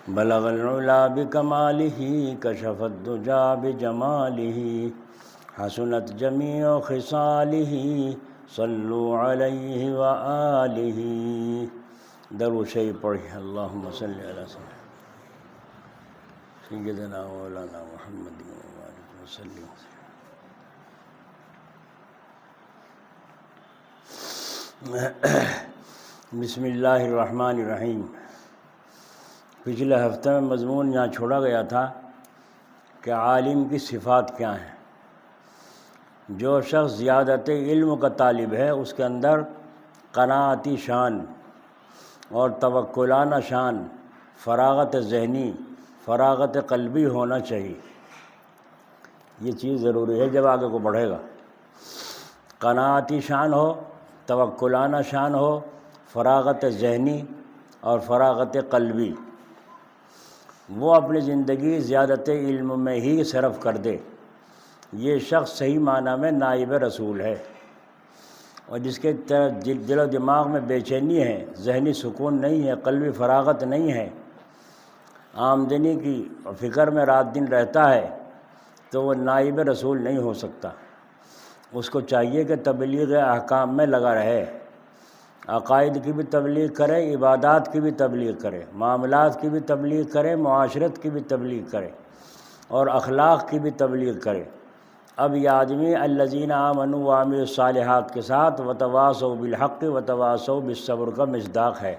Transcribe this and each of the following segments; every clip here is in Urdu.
بلغ العلا بکمالہ کشف الدجا بجمالہ حسنت جمیع خصالہ صلوا علیہ وآلہ۔ درود شریف پڑھیں، اللہم صلی علی سیدنا مولانا محمد وسلم۔ بسم اللہ الرحمن الرحیم۔ پچھلے ہفتے میں مضمون یہاں چھوڑا گیا تھا کہ عالم کی صفات کیا ہیں۔ جو شخص زیادت علم کا طالب ہے اس کے اندر قناعتی شان اور توکلانہ شان، فراغت ذہنی، فراغت قلبی ہونا چاہیے۔ یہ چیز ضروری ہے جب آگے کو بڑھے گا۔ قناعتی شان ہو، توکلانہ شان ہو، فراغت ذہنی اور فراغت قلبی، وہ اپنی زندگی زیادت علم میں ہی صرف کر دے۔ یہ شخص صحیح معنی میں نائب رسول ہے، اور جس کے دل و دماغ میں بے چینی ہے، ذہنی سکون نہیں ہے، قلبی فراغت نہیں ہے، آمدنی کی فکر میں رات دن رہتا ہے، تو وہ نائب رسول نہیں ہو سکتا۔ اس کو چاہیے کہ تبلیغ احکام میں لگا رہے، عقائد کی بھی تبلیغ کرے، عبادات کی بھی تبلیغ کرے، معاملات کی بھی تبلیغ کرے، معاشرت کی بھی تبلیغ کرے، اور اخلاق کی بھی تبلیغ کرے۔ اب یہ آدمی الذین آمنوا وعملوا الصالحات کے ساتھ وتواصوا بالحق وتواصوا بالصبر کا مصداق ہے۔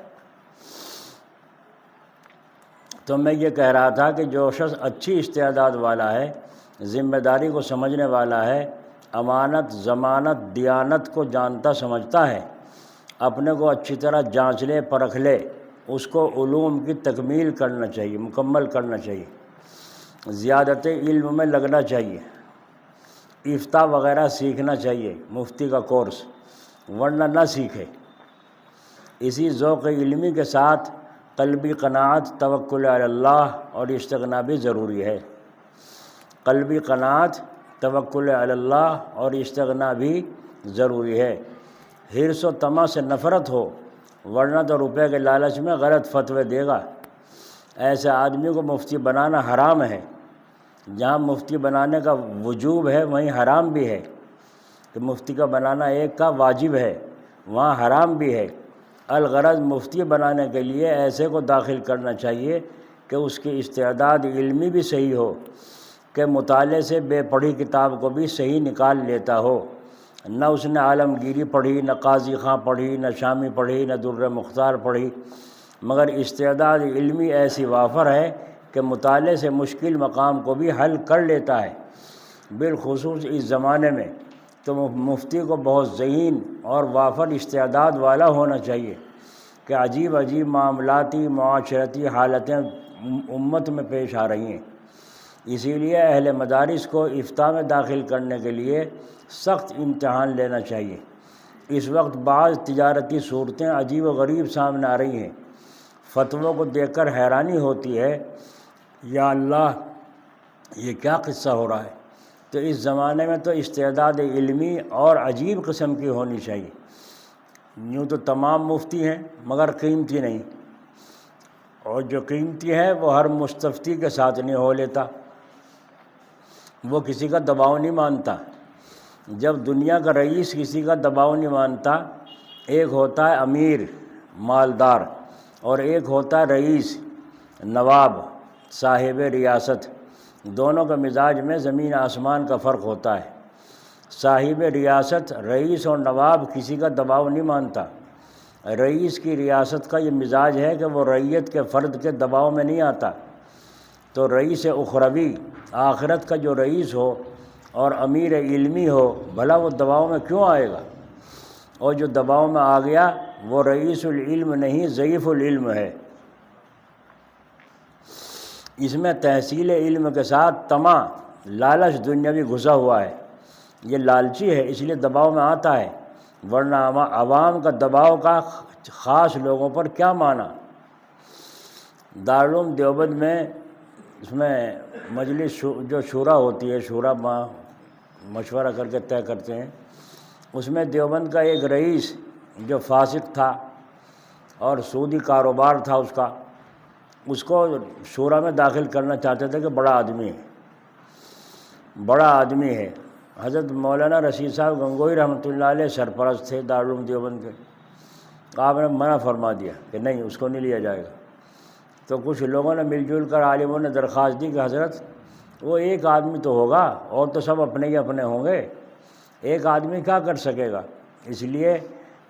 تو میں یہ کہہ رہا تھا کہ جو شخص اچھی استعداد والا ہے، ذمہ داری کو سمجھنے والا ہے، امانت، ضمانت، دیانت کو جانتا سمجھتا ہے، اپنے کو اچھی طرح جانچ لے، پرکھ لے، اس کو علوم کی تکمیل کرنا چاہیے، مکمل کرنا چاہیے، زیادت علم میں لگنا چاہیے، افتاء وغیرہ سیکھنا چاہیے، مفتی کا کورس، ورنہ نہ سیکھے۔ اسی ذوق علمی کے ساتھ قلبی قناعت، توکل علی اللہ اور استغنا بھی ضروری ہے۔ قلبی قناعت، توکل علی اللہ اور استغنا بھی ضروری ہے۔ حرص و طمع سے نفرت ہو، ورنہ تو روپے کے لالچ میں غلط فتوے دے گا۔ ایسے آدمی کو مفتی بنانا حرام ہے۔ جہاں مفتی بنانے کا وجوب ہے وہیں حرام بھی ہے، کہ مفتی کا بنانا ایک کا واجب ہے، وہاں حرام بھی ہے۔ الغرض مفتی بنانے کے لیے ایسے کو داخل کرنا چاہیے کہ اس کی استعداد علمی بھی صحیح ہو، کہ مطالعے سے بے پڑھی کتاب کو بھی صحیح نکال لیتا ہو، نہ اس نے عالمگیری پڑھی، نہ قاضی خاں پڑھی، نہ شامی پڑھی، نہ در مختار پڑھی، مگر استعداد علمی ایسی وافر ہے کہ مطالعے سے مشکل مقام کو بھی حل کر لیتا ہے۔ بالخصوص اس زمانے میں تو مفتی کو بہت ذہین اور وافر استعداد والا ہونا چاہیے، کہ عجیب عجیب معاملاتی، معاشرتی حالتیں امت میں پیش آ رہی ہیں۔ اسی لیے اہل مدارس کو افتاء میں داخل کرنے کے لیے سخت امتحان لینا چاہیے۔ اس وقت بعض تجارتی صورتیں عجیب و غریب سامنے آ رہی ہیں، فتووں کو دیکھ کر حیرانی ہوتی ہے، یا اللہ یہ کیا قصہ ہو رہا ہے۔ تو اس زمانے میں تو استعداد علمی اور عجیب قسم کی ہونی چاہیے۔ یوں تو تمام مفتی ہیں مگر قیمتی نہیں، اور جو قیمتی ہے وہ ہر مستفتی کے ساتھ نہیں ہو لیتا، وہ کسی کا دباؤ نہیں مانتا۔ جب دنیا کا رئیس کسی کا دباؤ نہیں مانتا، ایک ہوتا ہے امیر مالدار، اور ایک ہوتا ہے رئیس نواب صاحب ریاست، دونوں کے مزاج میں زمین آسمان کا فرق ہوتا ہے۔ صاحب ریاست، رئیس اور نواب کسی کا دباؤ نہیں مانتا۔ رئیس کی ریاست کا یہ مزاج ہے کہ وہ رعیت کے فرد کے دباؤ میں نہیں آتا۔ تو رئیس اخروی، آخرت کا جو رئیس ہو اور امیر علمی ہو، بھلا وہ دباؤ میں کیوں آئے گا؟ اور جو دباؤ میں آ گیا وہ رئیس العلم نہیں، ضعیف العلم ہے۔ اس میں تحصیل علم کے ساتھ طمع، لالچ دنیاوی گھسا ہوا ہے۔ یہ لالچی ہے اس لیے دباؤ میں آتا ہے، ورنہ عوام کا دباؤ کا خاص لوگوں پر کیا معنی۔ دارالعلوم دیوبند میں اس میں مجلس جو شورا ہوتی ہے، شورا مشورہ کر کے طے کرتے ہیں، اس میں دیوبند کا ایک رئیس جو فاسق تھا اور سودی کاروبار تھا اس کو شورا میں داخل کرنا چاہتے تھے کہ بڑا آدمی ہے. حضرت مولانا رشید صاحب گنگوئی رحمۃ اللہ علیہ سرپرست تھے دارالعلوم دیوبند کے. آپ نے منع فرما دیا کہ نہیں، اس کو نہیں لیا جائے گا. تو کچھ لوگوں نے مل جل کر عالموں نے درخواست دی کہ حضرت وہ ایک آدمی تو ہوگا، اور تو سب اپنے ہی اپنے ہوں گے، ایک آدمی کیا کر سکے گا؟ اس لیے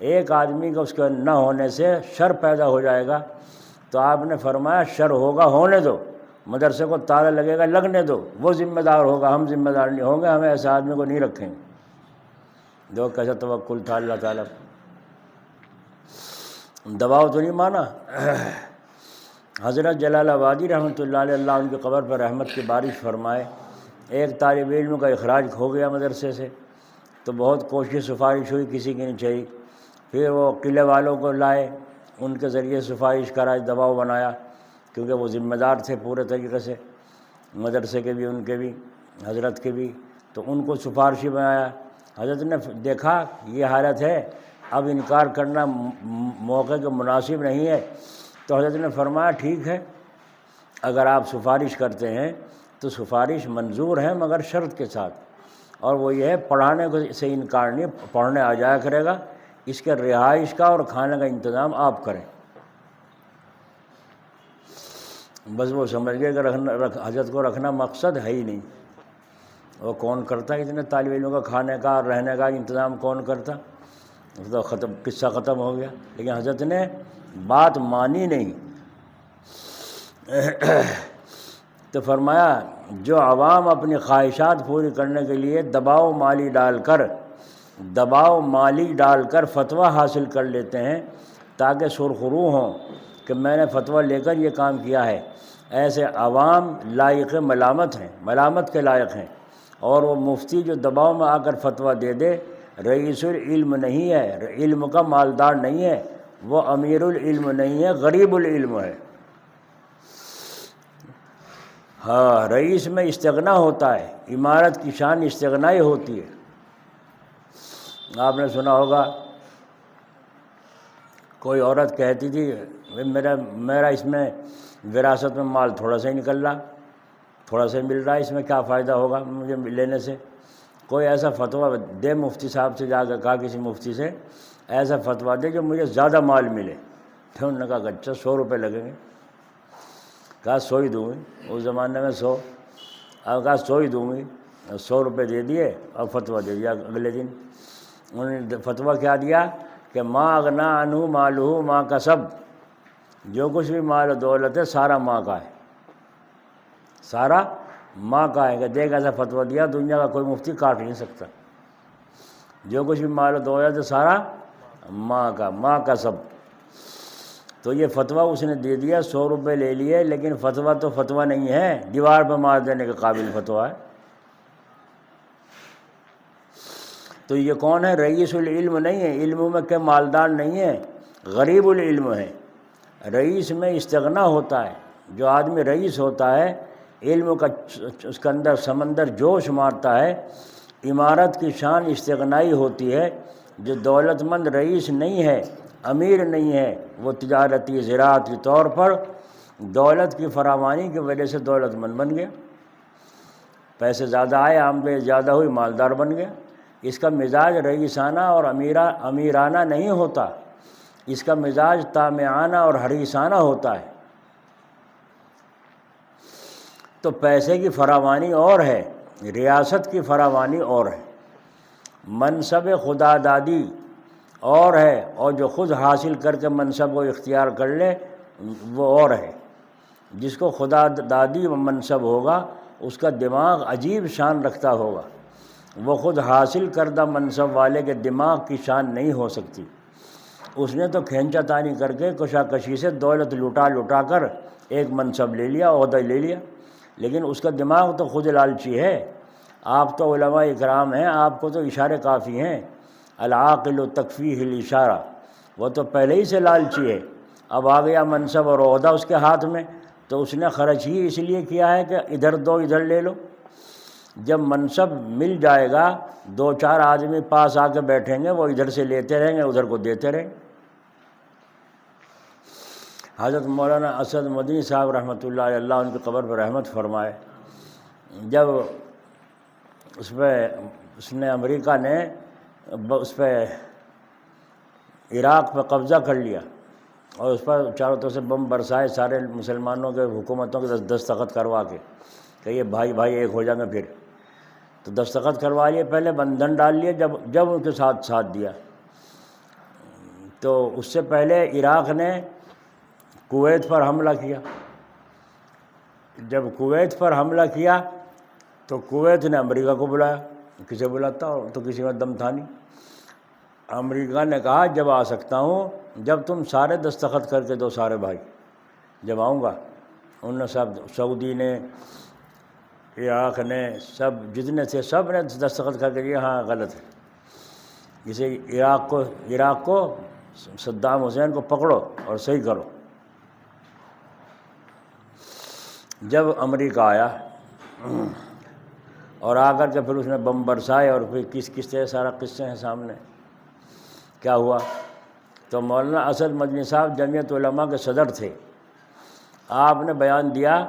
ایک آدمی کا اس کے نہ ہونے سے شر پیدا ہو جائے گا. تو آپ نے فرمایا شر ہوگا ہونے دو، مدرسے کو تالا لگے گا لگنے دو، وہ ذمہ دار ہوگا، ہم ذمہ دار نہیں ہوں گے، ہمیں ایسے آدمی کو نہیں رکھیں گے. جو کیسا توکل تھا اللہ تعالیٰ. دباؤ تو نہیں مانا. حضرت جلال آبادی رحمۃ اللہ علیہ، اللہ ان کی قبر پر رحمت کی بارش فرمائے، ایک طالب علم کا اخراج ہو گیا مدرسے سے، تو بہت کوشش سفارش ہوئی، کسی کی نہیں چاہیے. پھر وہ قلعے والوں کو لائے، ان کے ذریعے سفارش کرائی، دباؤ بنایا، کیونکہ وہ ذمہ دار تھے پورے طریقے سے، مدرسے کے بھی، ان کے بھی، حضرت کے بھی. تو ان کو سفارشی بنایا. حضرت نے دیکھا یہ حالت ہے، اب انکار کرنا موقع کے مناسب نہیں ہے. تو حضرت نے فرمایا ٹھیک ہے، اگر آپ سفارش کرتے ہیں تو سفارش منظور ہے، مگر شرط کے ساتھ، اور وہ یہ ہے پڑھانے سے انکار نہیں، پڑھنے آ جایا کرے گا، اس کے رہائش کا اور کھانے کا انتظام آپ کریں. بس وہ سمجھ گئے کہ حضرت کو رکھنا مقصد ہے ہی نہیں. وہ کون کرتا اتنے طالب علموں کا کھانے کا اور رہنے کا انتظام کون کرتا؟ تو قصہ ختم ہو گیا. لیکن حضرت نے بات مانی نہیں. تو فرمایا جو عوام اپنی خواہشات پوری کرنے کے لیے دباؤ مالی ڈال کر فتویٰ حاصل کر لیتے ہیں تاکہ سرخرو ہوں کہ میں نے فتویٰ لے کر یہ کام کیا ہے، ایسے عوام لائق ملامت ہیں، ملامت کے لائق ہیں. اور وہ مفتی جو دباؤ میں آ کر فتویٰ دے دے، رئیس العلم نہیں ہے، علم کا مالدار نہیں ہے، وہ امیر العلم نہیں ہے، غریب العلم ہے. ہاں، رئیس میں استغنا ہوتا ہے، امارت کی شان استغنائی ہوتی ہے. آپ نے سنا ہوگا کوئی عورت کہتی تھی میرا اس میں وراثت میں مال تھوڑا سا ہی مل رہا ہے، اس میں کیا فائدہ ہوگا مجھے لینے سے؟ کوئی ایسا فتویٰ دے، مفتی صاحب سے جا کر کہا کسی مفتی سے ایسا فتویٰ دے جو مجھے زیادہ مال ملے. پھر انہوں نے کہا اچھا 100 روپے لگیں گے. کہا 100 ہی دوں گی، اس زمانے میں 100. اب کہا 100 ہی دوں گی، 100 روپے دے دیے اور فتویٰ دے دیا. اگلے دن انہوں نے فتویٰ کیا دیا کہ ما اغنا عنہ مالہ ما کسب، جو کچھ بھی مال و دولت ہے سارا ماں کا ہے، سارا ماں کا ہے. کہ دیکھ ایسا فتویٰ دیا، دنیا کا کوئی مفتی کاٹ نہیں سکتا. جو کچھ بھی مال و دولت ہے سارا ماں کا، ماں کا سب. تو یہ فتویٰ اس نے دے دیا، 100 روپے لے لیے، لیکن فتویٰ تو فتویٰ نہیں ہے، دیوار پہ مار دینے کے قابل فتویٰ ہے. تو یہ کون ہے؟ رئیس العلم نہیں ہے، علم میں کے مالدار نہیں ہے، غریب العلم ہے. رئیس میں استغنا ہوتا ہے. جو آدمی رئیس ہوتا ہے، علم کا اس کے اندر سمندر جوش مارتا ہے. امارت کی شان استغنائی ہوتی ہے. جو دولت مند رئیس نہیں ہے، امیر نہیں ہے، وہ تجارتی زراعتی طور پر دولت کی فراوانی کی وجہ سے دولت مند بن گیا، پیسے زیادہ آئے، آمدنی زیادہ ہوئی، مالدار بن گیا. اس کا مزاج رئیسانہ اور امیرانہ نہیں ہوتا، اس کا مزاج طامعانہ اور حریصانہ ہوتا ہے. تو پیسے کی فراوانی اور ہے، ریاست کی فراوانی اور ہے، منصب خدا دادی اور ہے، اور جو خود حاصل کر کے منصب کو اختیار کر لے وہ اور ہے. جس کو خدا دادی منصب ہوگا اس کا دماغ عجیب شان رکھتا ہوگا، وہ خود حاصل کردہ منصب والے کے دماغ کی شان نہیں ہو سکتی. اس نے تو کھینچا تانی کر کے کشاکشی سے دولت لٹا کر ایک منصب لے لیا، عہدہ لے لیا، لیکن اس کا دماغ تو خود لالچی ہے. آپ تو علماء اکرام ہیں، آپ کو تو اشارے کافی ہیں. العاقل تکفیہ الاشارہ، وہ تو پہلے ہی سے لالچی ہے. اب آ گیا منصب اور عہدہ اس کے ہاتھ میں، تو اس نے خرچ ہی اس لیے کیا ہے کہ ادھر دو ادھر لے لو. جب منصب مل جائے گا 2-4 آدمی پاس آ کے بیٹھیں گے، وہ ادھر سے لیتے رہیں گے، ادھر کو دیتے رہیں گے۔ حضرت مولانا اسد مدنی صاحب رحمۃ اللہ علیہ، اللہ ان کی قبر پر رحمت فرمائے، جب اس نے امریکہ نے اس پہ عراق پہ قبضہ کر لیا اور اس پر چاروں طرف سے بم برسائے، سارے مسلمانوں کے حکومتوں کے دستخط کروا کے کہ یہ بھائی بھائی ایک ہو جائیں گے، پھر تو دستخط کروا لیے، پہلے بندھن ڈال لیے، جب ان کے ساتھ دیا تو اس سے پہلے عراق نے کویت پر حملہ کیا۔ جب کویت پر حملہ کیا تو کویت نے امریکہ کو بلایا، کسے بلاتا تو کسی میں دم تھا نہیں۔ امریکہ نے کہا جب آ سکتا ہوں جب تم سارے دستخط کر کے دو، سارے بھائی جب آؤں گا۔ انہوں نے سب، سعودی نے، عراق نے، سب جتنے تھے سب نے دستخط کر کے دیا، ہاں غلط ہے، جسے عراق کو صدام حسین کو پکڑو اور صحیح کرو۔ جب امریکہ آیا اور آ کر کے پھر اس نے بم برسائے اور پھر کس طرح سارا قصے ہیں سامنے کیا ہوا، تو مولانا اسد مدنی صاحب جمعیت علماء کے صدر تھے۔ آپ نے بیان دیا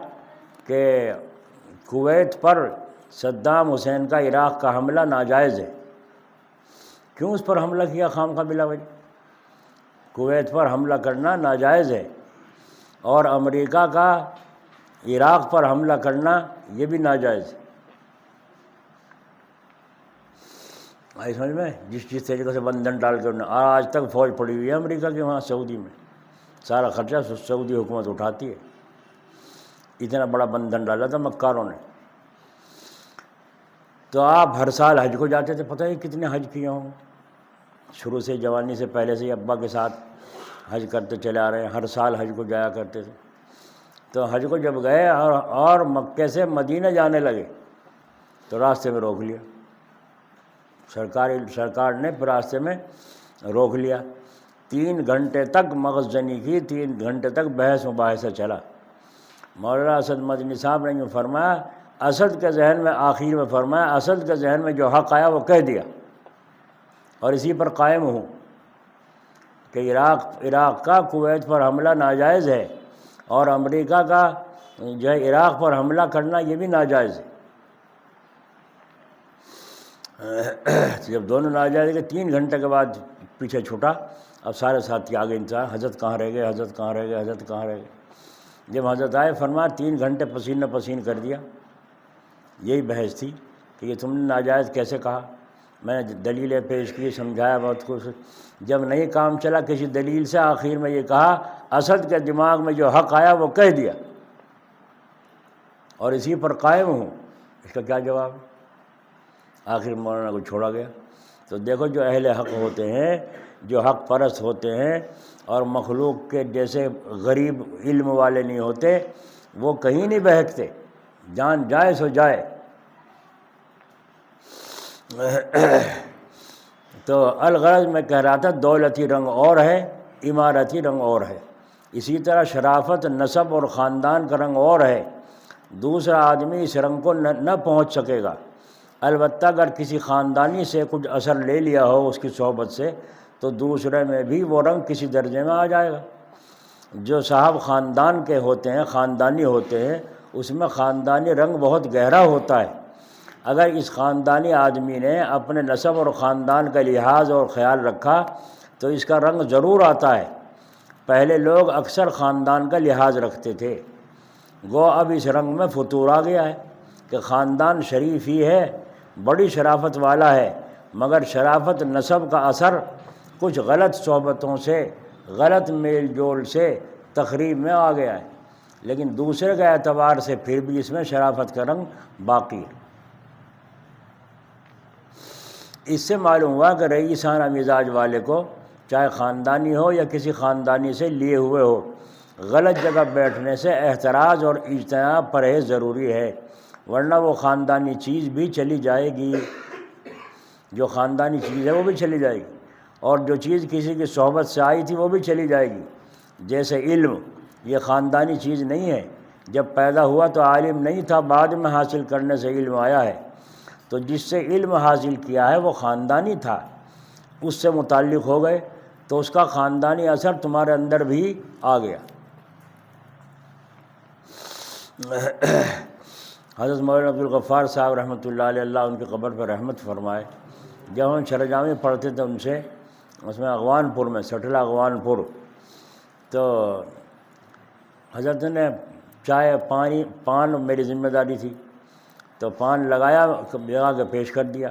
کہ کویت پر صدام حسین کا عراق کا حملہ ناجائز ہے۔ کیوں اس پر حملہ کیا خام خواہ بلا وجہ؟ کویت پر حملہ کرنا ناجائز ہے، اور امریکہ کا عراق پر حملہ کرنا یہ بھی ناجائز ہے۔ آئی سمجھ میں؟ جس طریقے سے بندھن ڈال کے آج تک فوج پڑی ہوئی ہے امریکہ کے وہاں سعودی میں، سارا خرچہ سعودی حکومت اٹھاتی ہے۔ اتنا بڑا بندھن ڈالا تھا مکاروں نے۔ تو آپ ہر سال حج کو جاتے تھے، پتہ ہی کتنے حج کیے ہوں، شروع سے جوانی سے پہلے سے ابا کے ساتھ حج کرتے چلے آ رہے ہیں، ہر سال حج کو جایا کرتے تھے۔ تو حج کو جب گئے اور مکے سے مدینہ جانے لگے تو راستے میں روک لیا، سرکار نے راستے میں روک لیا۔ 3 گھنٹے تک مغز جنی کی، 3 گھنٹے تک بحث مباحثہ چلا۔ مولانا اسد مدنی صاحب نے یوں فرمایا، اسد کے ذہن میں، آخر میں فرمایا، اسد کے ذہن میں جو حق آیا وہ کہہ دیا، اور اسی پر قائم ہوں کہ عراق کا کویت پر حملہ ناجائز ہے، اور امریکہ کا جو ہے عراق پر حملہ کرنا یہ بھی ناجائز ہے۔ جب دونوں ناجائز کے 3 گھنٹے کے بعد پیچھے چھوٹا، اب سارے ساتھی آگے انتظار، حضرت کہاں رہ گئے، حضرت کہاں رہ گئے، حضرت کہاں رہ گئے۔ جب حضرت آئے فرمایا 3 گھنٹے پسینہ پسین کر دیا۔ یہی بحث تھی کہ یہ تم نے ناجائز کیسے کہا، میں نے دلیلیں پیش کی، سمجھایا بہت کچھ، جب نہیں کام چلا کسی دلیل سے، آخر میں یہ کہا اسد کے دماغ میں جو حق آیا وہ کہہ دیا اور اسی پر قائم ہوں۔ اس کا کیا جواب؟ آخر مولانا کو چھوڑا گیا۔ تو دیکھو جو اہل حق ہوتے ہیں، جو حق پرست ہوتے ہیں اور مخلوق کے جیسے غریب علم والے نہیں ہوتے، وہ کہیں نہیں بہکتے، جان جائے سو جائے۔ تو الغرض میں کہہ رہا تھا، دولتی رنگ اور ہے، عمارتی رنگ اور ہے، اسی طرح شرافت نسب اور خاندان کا رنگ اور ہے۔ دوسرا آدمی اس رنگ کو نہ پہنچ سکے گا، البتہ اگر کسی خاندانی سے کچھ اثر لے لیا ہو اس کی صحبت سے، تو دوسرے میں بھی وہ رنگ کسی درجے میں آ جائے گا۔ جو صاحب خاندان کے ہوتے ہیں، خاندانی ہوتے ہیں، اس میں خاندانی رنگ بہت گہرا ہوتا ہے۔ اگر اس خاندانی آدمی نے اپنے نسب اور خاندان کا لحاظ اور خیال رکھا تو اس کا رنگ ضرور آتا ہے۔ پہلے لوگ اکثر خاندان کا لحاظ رکھتے تھے، گو اب اس رنگ میں فتور آ گیا ہے کہ خاندان شریف ہی ہے، بڑی شرافت والا ہے، مگر شرافت نسب کا اثر کچھ غلط صحبتوں سے، غلط میل جول سے تخریب میں آ گیا ہے، لیکن دوسرے کے اعتبار سے پھر بھی اس میں شرافت کا رنگ باقی ہے۔ اس سے معلوم ہوا کہ رئیسانہ مزاج والے کو، چاہے خاندانی ہو یا کسی خاندانی سے لیے ہوئے ہو، غلط جگہ بیٹھنے سے احتراز اور اجتناب پرہیز ضروری ہے، ورنہ وہ خاندانی چیز بھی چلی جائے گی، جو خاندانی چیز ہے وہ بھی چلی جائے گی، اور جو چیز کسی کی صحبت سے آئی تھی وہ بھی چلی جائے گی۔ جیسے علم، یہ خاندانی چیز نہیں ہے، جب پیدا ہوا تو عالم نہیں تھا، بعد میں حاصل کرنے سے علم آیا ہے۔ تو جس سے علم حاصل کیا ہے وہ خاندانی تھا، اس سے متعلق ہو گئے تو اس کا خاندانی اثر تمہارے اندر بھی آ گیا۔ حضرت مولانا عبدالغفار صاحب رحمۃ اللہ علیہ، اللہ ان کی قبر پر رحمت فرمائے، جب ہم شرجامی پڑھتے تھے ان سے، اس میں اغوان پور میں، سٹلہ اغوان پور، تو حضرت نے چائے پان میری ذمہ داری تھی، تو پان لگایا، لگا کے پیش کر دیا،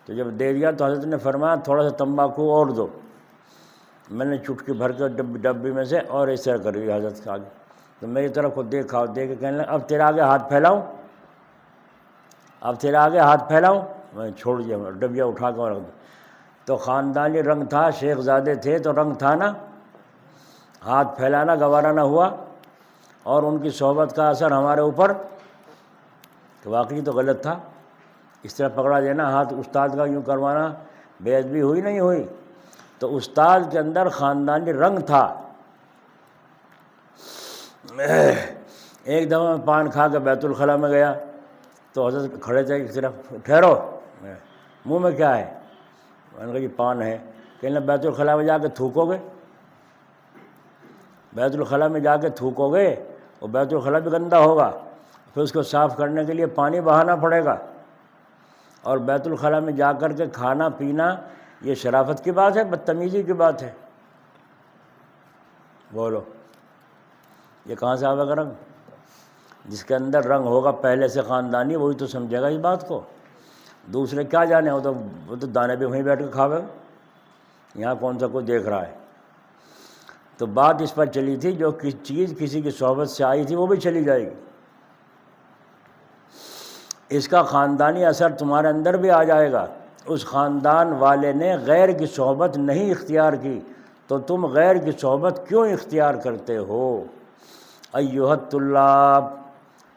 تو جب دے دیا تو حضرت نے فرمایا تھوڑا سا تمباکو اور دو۔ میں نے چٹکی بھر کے ڈبی میں سے اور اس طرح کر دیا حضرت کے آگے، تو میری طرف کو دیکھا، دیکھ کے کہنے لگا اب تیرے آگے ہاتھ پھیلاؤں، اب تیرے آگے ہاتھ پھیلاؤں؟ میں نے چھوڑ دیا، ڈبیا اٹھا کے رکھ دیا۔ تو خاندانی رنگ تھا، شیخ زادے تھے تو رنگ تھا نا، ہاتھ پھیلانا گوارا نہ ہوا، اور ان کی صحبت کا اثر ہمارے اوپر، کہ واقعی تو غلط تھا، اس طرح پکڑا دینا ہاتھ استاد کا، یوں کروانا، بے ادبی ہوئی نہیں ہوئی؟ تو استاد کے اندر خاندانی رنگ تھا۔ ایک دفعہ میں پان کھا کے بیت الخلاء میں گیا تو حضرت کھڑے تھے ایک طرف، ٹھہرو، منہ میں کیا ہے؟ میں نے کہا جی پان ہے۔ کہنے بیت الخلاء میں جا کے تھوکو گے؟ بیت الخلاء میں جا کے تھوکو گے، اور بیت الخلاء بھی گندہ ہوگا، پھر اس کو صاف کرنے کے لیے پانی بہانا پڑے گا، اور بیت الخلاء میں جا کر کے کھانا پینا یہ شرافت کی بات ہے، بدتمیزی کی بات ہے؟ بولو یہ کہاں سے آئے گا رنگ؟ جس کے اندر رنگ ہوگا پہلے سے خاندانی، وہی تو سمجھے گا اس بات کو، دوسرے کیا جانے، وہ تو دانے بھی وہیں بیٹھ کے کھاوے، یہاں کون سا کوئی دیکھ رہا ہے۔ تو بات اس پر چلی تھی، جو چیز کسی کی صحبت سے آئی تھی وہ بھی چلی جائے گی، اس کا خاندانی اثر تمہارے اندر بھی آ جائے گا۔ اس خاندان والے نے غیر کی صحبت نہیں اختیار کی، تو تم غیر کی صحبت کیوں اختیار کرتے ہو؟ ایھا الطلاب،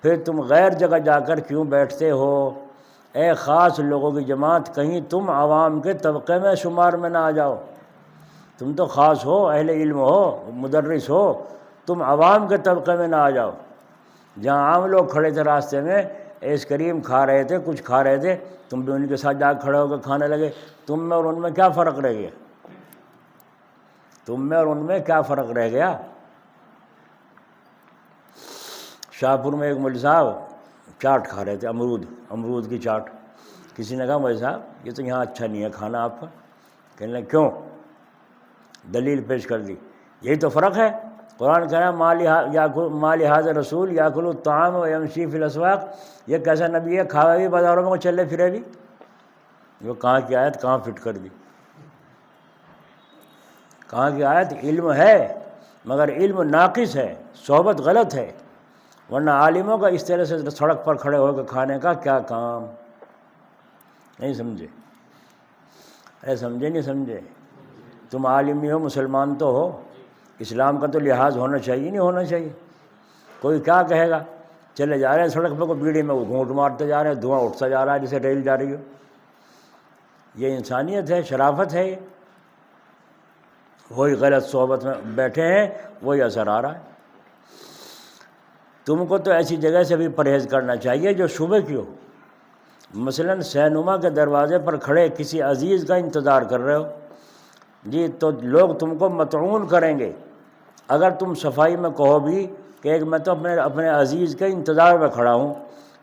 پھر تم غیر جگہ جا کر کیوں بیٹھتے ہو؟ اے خاص لوگوں کی جماعت، کہیں تم عوام کے طبقے میں شمار میں نہ آ جاؤ۔ تم تو خاص ہو، اہل علم ہو، مدرس ہو، تم عوام کے طبقے میں نہ آ جاؤ۔ جہاں عام لوگ کھڑے تھے راستے میں، ایس کریم کھا رہے تھے، کچھ کھا رہے تھے، تم بھی ان کے ساتھ جا کھڑے ہو کے کھانے لگے، تم میں اور ان میں کیا فرق رہ گیا؟ تم میں اور ان میں کیا فرق رہ گیا؟ شاہ پور میں ایک مولوی صاحب چاٹ کھا رہے تھے، امرود کی چاٹ۔ کسی نے کہا مولوی صاحب یہ تو یہاں اچھا نہیں ہے کھانا آپ کا۔ کہنے لگے کیوں؟ دلیل پیش کر دی، یہی تو فرق ہے، قرآن کہنا ما لہذا رسول یاکل الطعام ویمشی فی الاسواق، یہ کیسا نبی ہے کھاوے بھی بازاروں میں چلے پھرے بھی؟ وہ کہاں کی آیت کہاں فٹ کر دی؟ کہاں کی آیت؟ علم ہے مگر علم ناقص ہے، صحبت غلط ہے، ورنہ عالموں کا اس طرح سے سڑک پر کھڑے ہو کے کھانے کا کیا کام؟ نہیں سمجھے؟ ارے سمجھے نہیں سمجھے؟ تم عالم ہی ہو، مسلمان تو ہو، اسلام کا تو لحاظ ہونا چاہیے نہیں ہونا چاہیے؟ کوئی کیا کہے گا، چلے جا رہے ہیں سڑک پہ، کوئی بیڑی میں وہ گھونٹ مارتے جا رہے ہیں، دھواں اٹھتا جا رہا ہے جیسے ریل جا رہی ہو۔ یہ انسانیت ہے، شرافت ہے؟ وہی غلط صحبت میں بیٹھے ہیں، وہی اثر آ رہا ہے۔ تم کو تو ایسی جگہ سے بھی پرہیز کرنا چاہیے جو شبہ کی ہو، مثلاً سینما کے دروازے پر کھڑے کسی عزیز کا انتظار کر رہے ہو جی، تو لوگ تم کو مطعون کریں گے۔ اگر تم صفائی میں کہو بھی کہ میں تو اپنے عزیز کے انتظار میں کھڑا ہوں،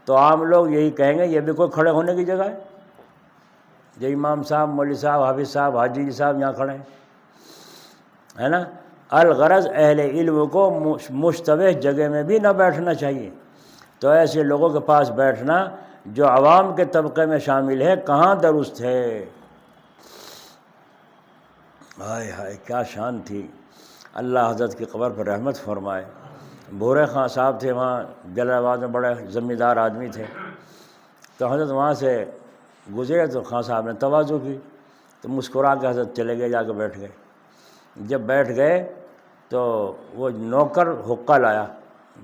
تو عام لوگ یہی کہیں گے یہ بھی کوئی کھڑے ہونے کی جگہ ہے؟ جو امام صاحب، مولوی صاحب، حافظ صاحب، حاجی جی صاحب یہاں کھڑے ہیں، ہے نا؟ الغرض اہل علم کو مشتبہ جگہ میں بھی نہ بیٹھنا چاہیے۔ تو ایسے لوگوں کے پاس بیٹھنا جو عوام کے طبقے میں شامل ہے کہاں درست ہے؟ ہائے ہائے کیا شان تھی! اللہ حضرت کی قبر پر رحمت فرمائے۔ بھورے خان صاحب تھے وہاں جلال آباد میں، بڑے ذمہ آدمی تھے، تو حضرت وہاں سے گزرے تو خان صاحب نے تواضع کی، تو مسکرا کے حضرت چلے گئے، جا کے بیٹھ گئے۔ جب بیٹھ گئے تو وہ نوکر حقہ لایا،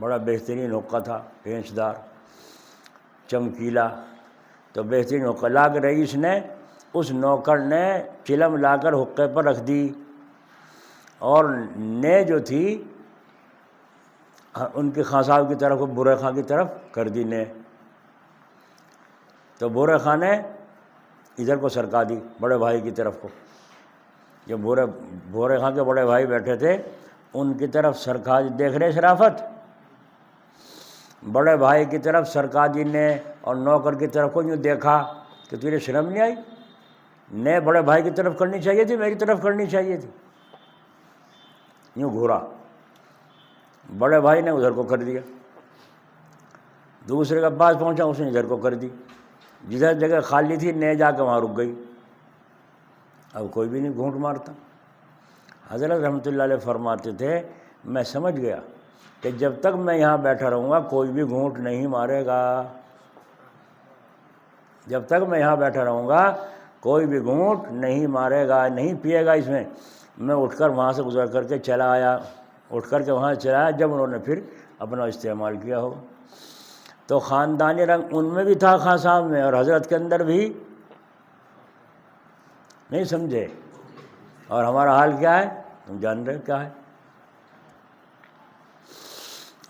بڑا بہترین حقہ تھا، پینچدار چمکیلا، تو بہترین حقہ لا کے رئیس نے، اس نوکر نے چلم لا کر حقے پر رکھ دی، اور نے جو تھی ان کے خان صاحب کی طرف، برے خان کی طرف کر دی نے۔ تو بورے خان نے ادھر کو سرکا دی بڑے بھائی کی طرف کو، جو بورے خان کے بڑے بھائی بیٹھے تھے ان کی طرف سرکا دی، دیکھ رہے شرافت، بڑے بھائی کی طرف سرکا دی نے اور نوکر کی طرف کو یوں دیکھا کہ تجھے شرم نہیں آئی؟ نے بڑے بھائی کی طرف کرنی چاہیے تھی، میری طرف کرنی چاہیے تھی، یوں گھورا، بڑے بھائی نے ادھر کو کر دیا، دوسرے کے پاس پہنچا اس نے ادھر کو کر دی، جدھر جگہ خالی تھی نے جا کے وہاں رک گئی، اب کوئی بھی نہیں گھونٹ مارتا۔ حضرت رحمۃ اللہ علیہ فرماتے تھے میں سمجھ گیا کہ جب تک میں یہاں بیٹھا رہوں گا کوئی بھی گھونٹ نہیں مارے گا، جب تک میں یہاں بیٹھا رہوں گا کوئی بھی گھونٹ نہیں مارے گا، نہیں پیے گا اس میں اٹھ کر وہاں سے گزر کر کے چلا آیا، اٹھ کر کے وہاں سے چلا آیا جب انہوں نے پھر اپنا استعمال کیا ہوگا۔ تو خاندانی رنگ ان میں بھی تھا خاں صاحب میں، اور حضرت کے اندر بھی، نہیں سمجھے؟ اور ہمارا حال کیا ہے تم جان رہے کیا ہے۔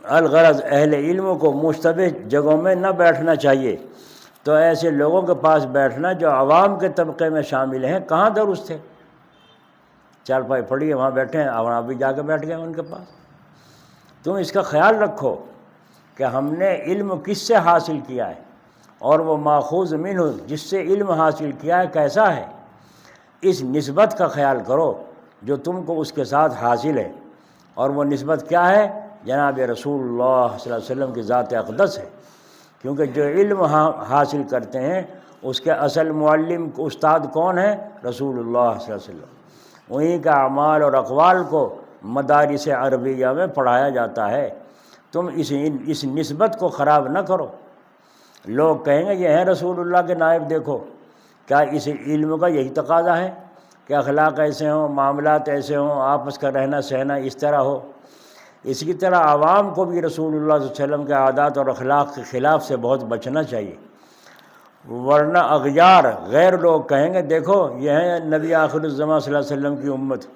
الغرض اہل علم کو مشتبہ جگہوں میں نہ بیٹھنا چاہیے، تو ایسے لوگوں کے پاس بیٹھنا جو عوام کے طبقے میں شامل ہیں کہاں درست ہے؟ چارپائی پڑی ہے وہاں بیٹھے ہیں، اور آپ بھی جا کے بیٹھ گئے ان کے پاس۔ تم اس کا خیال رکھو کہ ہم نے علم کس سے حاصل کیا ہے، اور وہ ماخوذ منہ جس سے علم حاصل کیا ہے کیسا ہے، اس نسبت کا خیال کرو جو تم کو اس کے ساتھ حاصل ہے، اور وہ نسبت کیا ہے؟ جناب رسول اللہ صلی اللہ علیہ وسلم کی ذات اقدس ہے، کیونکہ جو علم حاصل کرتے ہیں اس کے اصل معلم استاد کون ہے؟ رسول اللہ صلی اللہ علیہ وسلم، وہیں کا اعمال اور اقوال کو مدارس عربیہ میں پڑھایا جاتا ہے۔ تم اس نسبت کو خراب نہ کرو، لوگ کہیں گے یہ ہیں رسول اللہ کے نائب، دیکھو کیا اس علم کا یہی تقاضا ہے کہ اخلاق ایسے ہوں، معاملات ایسے ہوں، آپس کا رہنا سہنا اس طرح ہو؟ اسی کی طرح عوام کو بھی رسول اللہ صلی اللہ علیہ وسلم کے عادات اور اخلاق کے خلاف سے بہت بچنا چاہیے، ورنہ اغیار غیر لوگ کہیں گے دیکھو یہ ہیں نبی آخر الزمان صلی اللہ علیہ وسلم کی امت،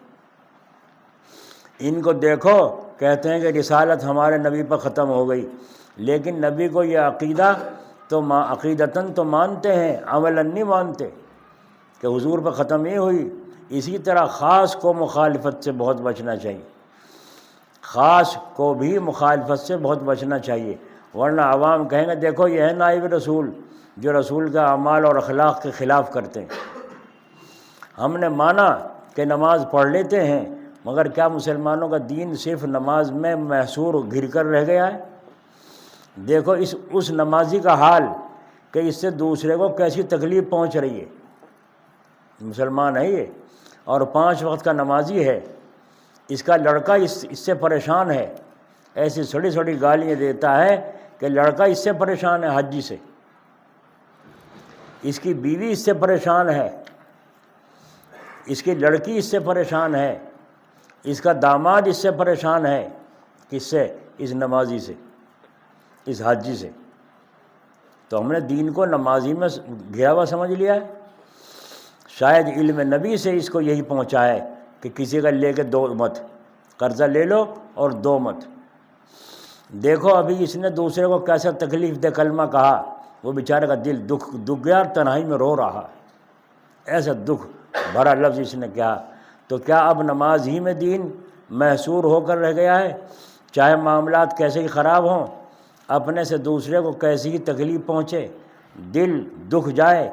ان کو دیکھو کہتے ہیں کہ رسالت ہمارے نبی پر ختم ہو گئی، لیکن نبی کو یہ عقیدہ تو عقیدتاً تو مانتے ہیں، عملاً نہیں مانتے کہ حضور پر ختم نہیں ہوئی۔ اسی طرح خاص کو مخالفت سے بہت بچنا چاہیے، خاص کو بھی مخالفت سے بہت بچنا چاہیے، ورنہ عوام کہیں گے دیکھو یہ ہے نائب رسول جو رسول کا اعمال اور اخلاق کے خلاف کرتے ہیں۔ ہم نے مانا کہ نماز پڑھ لیتے ہیں، مگر کیا مسلمانوں کا دین صرف نماز میں محصور گھر کر رہ گیا ہے؟ دیکھو اس نمازی کا حال کہ اس سے دوسرے کو کیسی تکلیف پہنچ رہی ہے، مسلمان ہے یہ اور 5 وقت کا نمازی ہے، اس کا لڑکا اس سے پریشان ہے، ایسی سڑی سڑی گالیاں دیتا ہے کہ لڑکا اس سے پریشان ہے حاجی سے، اس کی بیوی اس سے پریشان ہے، اس کی لڑکی اس سے پریشان ہے، اس کا داماد اس سے پریشان ہے، کس سے؟ اس نمازی سے، اس حاجی سے۔ تو ہم نے دین کو نمازی میں گھرا ہوا سمجھ لیا ہے، شاید علم نبی سے اس کو یہی پہنچا ہے کہ کسی کا لے کے دو مت، قرضہ لے لو اور دو مت۔ دیکھو ابھی اس نے دوسرے کو کیسا تکلیف دے کلمہ کہا، وہ بیچارے کا دل دکھ گیا، تنہائی میں رو رہا، ایسا دکھ بھرا لفظ اس نے کہا۔ تو کیا اب نماز ہی میں دین محصور ہو کر رہ گیا ہے؟ چاہے معاملات کیسے ہی خراب ہوں، اپنے سے دوسرے کو کیسی ہی تکلیف پہنچے، دل دکھ جائے،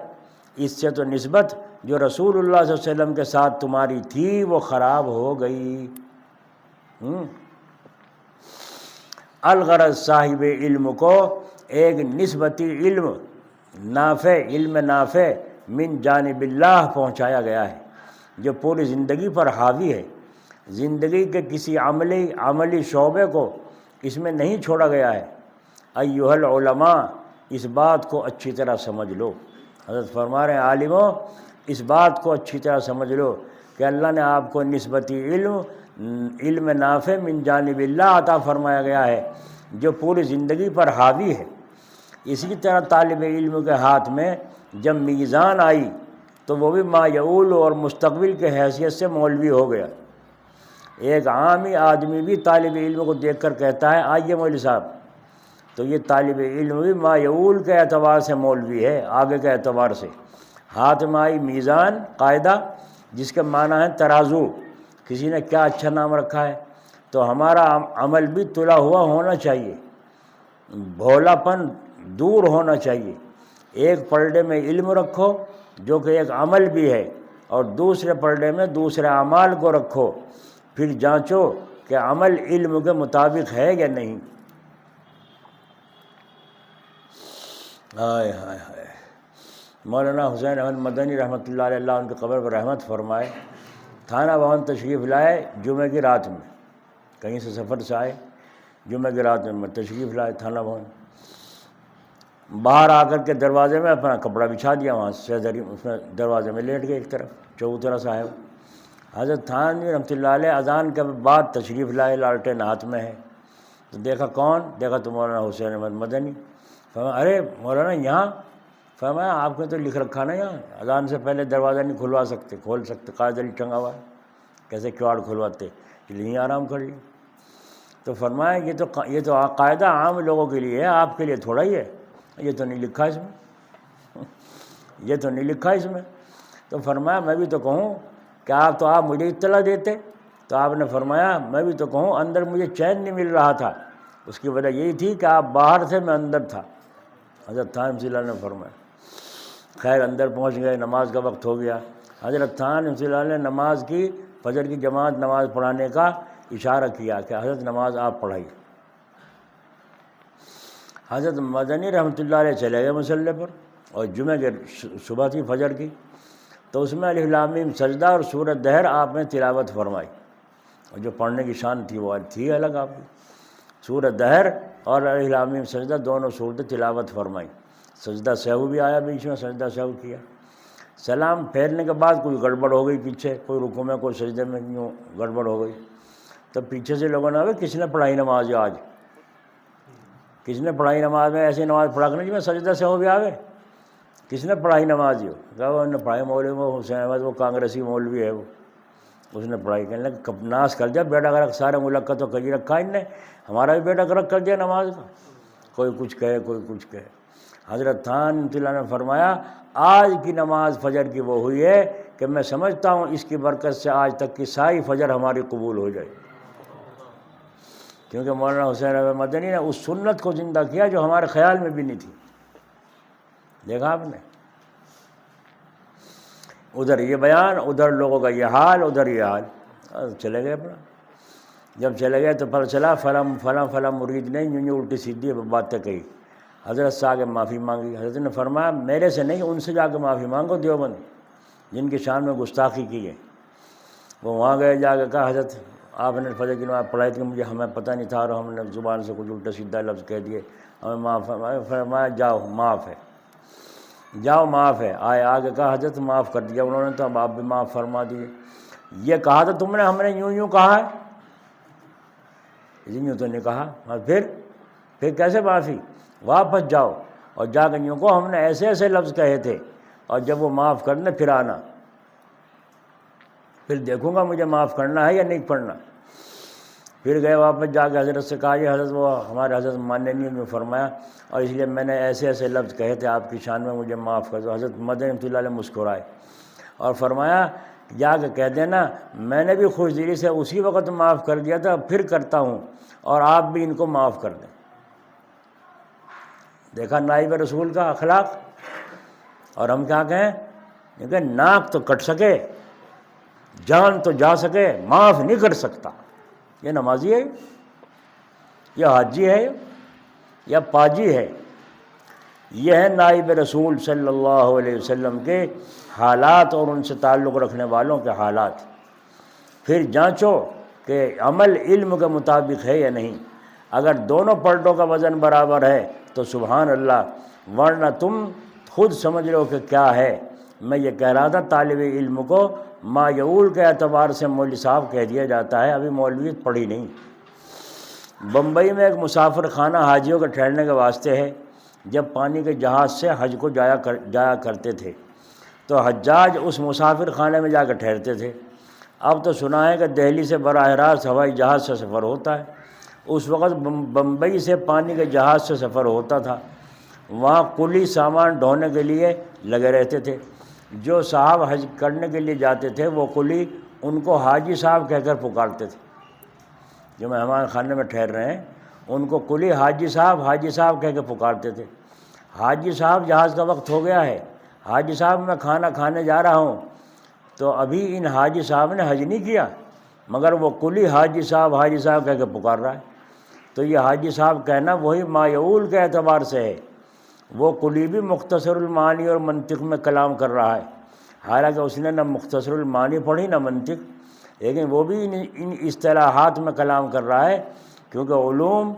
اس سے تو نسبت جو رسول اللہ صلی اللہ علیہ وسلم کے ساتھ تمہاری تھی وہ خراب ہو گئی۔ الغرض صاحب علم کو ایک نسبتی علم نافع من جانب اللہ پہنچایا گیا ہے جو پوری زندگی پر حاوی ہے، زندگی کے کسی عملی شعبے کو اس میں نہیں چھوڑا گیا ہے۔ ایھا العلماء، اس بات کو اچھی طرح سمجھ لو، حضرت فرما رہے ہیں عالموں اس بات کو اچھی طرح سمجھ لو کہ اللہ نے آپ کو نسبتی علم نافع من جانب اللہ عطا فرمایا گیا ہے جو پوری زندگی پر حاوی ہے۔ اسی طرح طالب علم کے ہاتھ میں جب میزان آئی تو وہ بھی ما یعول اور مستقبل کے حیثیت سے مولوی ہو گیا۔ ایک عامی آدمی بھی طالب علم کو دیکھ کر کہتا ہے آئیے مولوی صاحب تو یہ طالب علم بھی مایعول کے اعتبار سے مولوی ہے، آگے کے اعتبار سے۔ ہاتھ میں آئی میزان قاعدہ، جس کے معنی ہے ترازو، کسی نے کیا اچھا نام رکھا ہے، تو ہمارا عمل بھی تلا ہوا ہونا چاہیے، بھولا پن دور ہونا چاہیے۔ ایک پلڑے میں علم رکھو جو کہ ایک عمل بھی ہے، اور دوسرے پلڑے میں دوسرے اعمال کو رکھو، پھر جانچو کہ عمل علم کے مطابق ہے یا نہیں۔ ہائے ہائے ہائے۔ مولانا حسین احمد مدنی رحمۃ اللہ علیہ، اللہ ان کی قبر پر رحمت فرمائے، تھانہ بھون تشریف لائے جمعہ کی رات میں، کہیں سے سفر سے آئے، جمعہ کی رات میں تشریف لائے تھانہ بھون۔ باہر آ کر کے دروازے میں اپنا کپڑا بچھا دیا، وہاں سے اس میں دروازے میں لیٹ گئے ایک طرف، چبوترا صاحب۔ حضرت تھانوی رحمۃ اللہ علیہ اذان کے بعد تشریف لائے، لالٹین ہاتھ میں ہے، تو دیکھا کون؟ دیکھا تو مولانا حسین احمد مدنی۔ فرمایا ارے مولانا یہاں؟ فرمایا آپ نے تو لکھ رکھا نا یہاں اذان سے پہلے دروازہ نہیں کھول سکتے، قائد علی ٹنگا ہوا ہے، کیسے کیواڑ کھلواتے، یہیں آرام کر لیں۔ تو فرمایا یہ تو قاعدہ عام لوگوں کے لیے ہے، آپ کے لیے تھوڑا ہی ہے، یہ تو نہیں لکھا اس میں، یہ تو نہیں لکھا اس میں۔ تو فرمایا میں بھی تو کہوں کہ آپ مجھے اطلاع دیتے، تو آپ نے فرمایا میں بھی تو کہوں اندر مجھے چین نہیں مل رہا تھا، اس کی وجہ یہی تھی کہ آپ باہر تھے، میں اندر تھا۔ حضرت تھانوی رحمۃ اللہ نے فرمایا، خیر اندر پہنچ گئے، نماز کا وقت ہو گیا۔ حضرت تھانوی رحمۃ اللہ نے نماز کی، فجر کی جماعت نماز پڑھانے کا اشارہ کیا کہ حضرت نماز آپ پڑھائیے۔ حضرت مدنی رحمۃ اللہ علیہ چلے گئے مصلی پر، اور جمعہ کے صبح تھی فجر کی، تو اس میں الف لام میم سجدہ اور سورۃ دہر آپ نے تلاوت فرمائی، اور جو پڑھنے کی شان تھی وہ تھی الگ آپ کی۔ سورۃ دہر اور الف لام میم سجدہ دونوں صورتیں تلاوت فرمائی، سجدہ سہو بھی آیا بیچ میں، سجدہ سہو کیا۔ سلام پھیرنے کے بعد کوئی گڑبڑ ہو گئی پیچھے، کوئی رکوع میں کوئی سجدے میں یوں گڑبڑ ہو گئی، تو پیچھے سے لوگوں نے کس نے پڑھائی نماز آج، کس نے پڑھائی نماز میں ایسی نماز پڑھا کرنے جی میں سجدہ سے ہو بھی آوے، کس نے پڑھائی نماز ہو؟ کہا وہ نے پڑھائی مولوی وہ حسین احمد، وہ کانگریسی مولوی ہے وہ، اس نے پڑھائی کرنے لگا، ناس کر دیا بیٹا گرک، سارے ملک کا تو کجی رکھا ان نے، ہمارا بھی بیٹا گرک کر دیا نماز کا، کوئی کچھ کہے کوئی کچھ کہے۔ حضرت تھانوی رحمۃ اللہ نے فرمایا آج کی نماز فجر کی وہ ہوئی ہے کہ میں سمجھتا ہوں اس کی برکت سے آج تک کی ساری فجر ہماری قبول ہو جائے، کیونکہ مولانا حسین احمد مدنی نے اس سنت کو زندہ کیا جو ہمارے خیال میں بھی نہیں تھی۔ دیکھا آپ نے، ادھر یہ بیان، ادھر لوگوں کا یہ حال، ادھر یہ حال، چلے گئے اپنا۔ جب چلے گئے تو پتہ چلا فلاں مرید نے یوں الٹی سیدھی باتیں کہی، حضرت سے آگے معافی مانگی۔ حضرت نے فرمایا میرے سے نہیں، ان سے جا کے معافی مانگو دیوبند، جن کی شان میں گستاخی کی ہے۔ وہ وہاں گئے، جا کے کہا حضرت آپ نے فجر کی نماز پڑھائی تھی، مجھے ہمیں پتہ نہیں تھا، اور ہم نے زبان سے کچھ الٹا سیدھا لفظ کہہ دیے، ہمیں معاف فرمایا۔ فرمایا جاؤ معاف ہے، جاؤ معاف ہے۔ آئے آگے کہا حضرت معاف کر دیا انہوں نے، تو اب آپ بھی معاف فرما دیے۔ یہ کہا تھا تم نے، ہم نے یوں کہا ہے، یوں تو نہیں کہا، اور پھر کیسے معافی؟ واپس جاؤ اور جا کے یوں کو ہم نے ایسے ایسے لفظ کہے تھے، اور جب وہ معاف کرنے پھر آنا، پھر دیکھوں گا مجھے معاف کرنا ہے یا نہیں پڑھنا۔ پھر گئے واپس، جا کے حضرت سے کہا یہ حضرت وہ ہمارے حضرت ماننے نہیں فرمایا، اور اس لیے میں نے ایسے ایسے لفظ کہے تھے آپ کی شان میں، مجھے معاف کر دو۔ حضرت مدنی رحمۃ اللہ علیہ مسکرائے اور فرمایا جا کے کہہ دینا میں نے بھی خوش دلی سے اسی وقت معاف کر دیا تھا، پھر کرتا ہوں، اور آپ بھی ان کو معاف کر دیں۔ دیکھا نائب رسول کا اخلاق۔ اور ہم کیا کہیں؟ کیونکہ ناک تو کٹ سکے، جان تو جا سکے، معاف نہیں کر سکتا۔ یہ نمازی ہے، یہ حاجی ہے، یا پاجی ہے؟ یہ ہے نائب رسول صلی اللہ علیہ وسلم کے حالات اور ان سے تعلق رکھنے والوں کے حالات۔ پھر جانچو کہ عمل علم کے مطابق ہے یا نہیں۔ اگر دونوں پلٹوں کا وزن برابر ہے تو سبحان اللہ، ورنہ تم خود سمجھ لو کہ کیا ہے۔ میں یہ کہہ رہا تھا طالب علم کو مایعول کے اعتبار سے مولوی صاحب کہہ دیا جاتا ہے، ابھی مولویت پڑھی نہیں۔ بمبئی میں ایک مسافر خانہ حاجیوں کے ٹھہرنے کے واسطے ہے۔ جب پانی کے جہاز سے حج کو جایا کرتے تھے تو حجاج اس مسافر خانے میں جا کے ٹھہرتے تھے۔ اب تو سنا ہے کہ دہلی سے براہ راست ہوائی جہاز سے سفر ہوتا ہے۔ اس وقت بمبئی سے پانی کے جہاز سے سفر ہوتا تھا، وہاں کلی سامان ڈھونے کے لیے لگے رہتے تھے۔ جو صاحب حج کرنے کے لیے جاتے تھے وہ کلی ان کو حاجی صاحب کہہ کر پکارتے تھے۔ جو مہمان خانے میں ٹھہر رہے ہیں ان کو کلی حاجی صاحب کہہ کے پکارتے تھے۔ حاجی صاحب جہاز کا وقت ہو گیا ہے، حاجی صاحب میں کھانا کھانے جا رہا ہوں، تو ابھی ان حاجی صاحب نے حج نہیں کیا مگر وہ کلی حاجی صاحب کہہ کے پکار رہا ہے۔ تو یہ حاجی صاحب کہنا وہی مایعول کے اعتبار سے ہے، وہ کلی بھی مختصر المعانی اور منطق میں کلام کر رہا ہے، حالانکہ اس نے نہ مختصر المعانی پڑھی نہ منطق، لیکن وہ بھی ان اصطلاحات میں کلام کر رہا ہے، کیونکہ علوم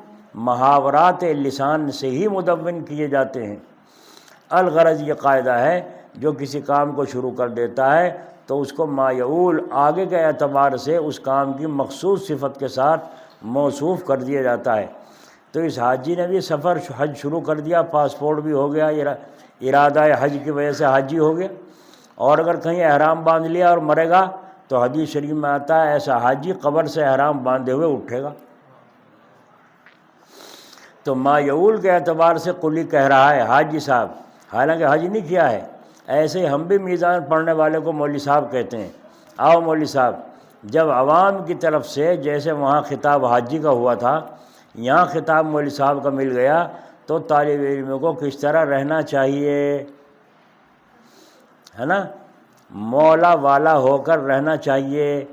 محاورات لسان سے ہی مدون کیے جاتے ہیں۔ الغرض یہ قاعدہ ہے، جو کسی کام کو شروع کر دیتا ہے تو اس کو مایعول آگے کے اعتبار سے اس کام کی مخصوص صفت کے ساتھ موصوف کر دیا جاتا ہے۔ تو اس حاجی نے بھی سفر حج شروع کر دیا، پاسپورٹ بھی ہو گیا، ارادہ حج کی وجہ سے حاجی ہو گیا، اور اگر کہیں احرام باندھ لیا اور مرے گا تو حدیث شریف میں آتا ہے ایسا حاجی قبر سے احرام باندھے ہوئے اٹھے گا۔ تو مایعول کے اعتبار سے کلی کہہ رہا ہے حاجی صاحب، حالانکہ حج نہیں کیا ہے۔ ایسے ہی ہم بھی میزان پڑھنے والے کو مولوی صاحب کہتے ہیں۔ آؤ مولوی صاحب، جب عوام کی طرف سے جیسے وہاں خطاب حاجی کا ہوا تھا، یہاں خطاب مولوی صاحب کا مل گیا، تو طالب علم کو کس طرح رہنا چاہیے، ہے نا؟ مولا والا ہو کر رہنا چاہیے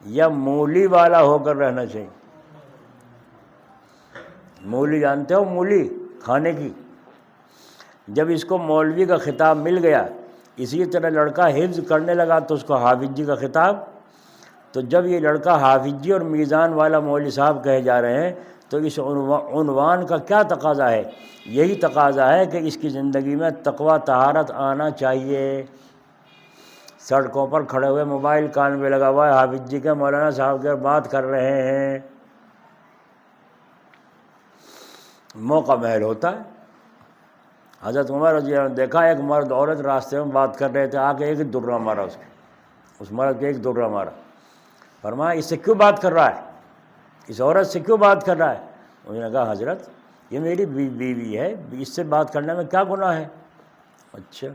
یا مولی والا ہو کر رہنا چاہیے؟ مولی جانتے ہو، مولی کھانے کی۔ جب اس کو مولوی کا خطاب مل گیا، اسی طرح لڑکا حفظ کرنے لگا تو اس کو حافظ جی کا خطاب۔ تو جب یہ لڑکا حافظ جی اور میزان والا مولوی صاحب کہے جا رہے ہیں تو اس عنوان کا کیا تقاضا ہے؟ یہی تقاضا ہے کہ اس کی زندگی میں تقویٰ طہارت آنا چاہیے۔ سڑکوں پر کھڑے ہوئے موبائل کان میں لگا ہوا ہے، حافظ جی کے مولانا صاحب کے بات کر رہے ہیں، موقع محل ہوتا ہے۔ حضرت عمر رضی اللہ عنہ نے دیکھا ایک مرد عورت راستے میں بات کر رہے تھے، آ کے ایک درہ مارا اس مرد کے، ایک درہ مارا۔ فرمایا اس سے کیوں بات کر رہا ہے، اس عورت سے کیوں بات کر رہا ہے؟ انہوں نے کہا حضرت یہ میری بیوی ہے، اس سے بات کرنے میں کیا گناہ ہے؟ اچھا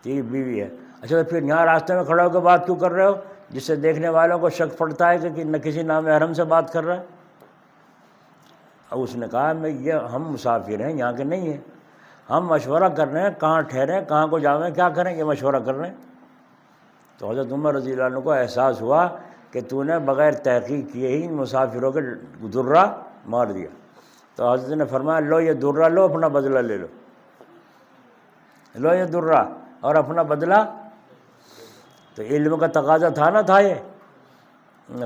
تیری بیوی ہے، اچھا تو پھر یہاں راستے میں کھڑا ہو کے بات کیوں کر رہے ہو، جس سے دیکھنے والوں کو شک پڑتا ہے کہ نہ کسی نام حرم سے بات کر رہا ہے؟ اب اس نے کہا ہم مسافر ہیں، یہاں کے نہیں ہیں، ہم مشورہ کر رہے ہیں کہاں ٹھہریں، کہاں کو جاویں، کیا کریں، یہ مشورہ کر رہے ہیں۔ تو حضرت عمر رضی اللہ عنہ کو احساس ہوا کہ تو نے بغیر تحقیق کیے ہی ان مسافروں کے درہ مار دیا۔ تو حضرت نے فرمایا لو یہ درہ لو، اپنا بدلہ لے لو، لو یہ درہ اور اپنا بدلہ۔ تو علم کا تقاضا تھا نہ تھا، یہ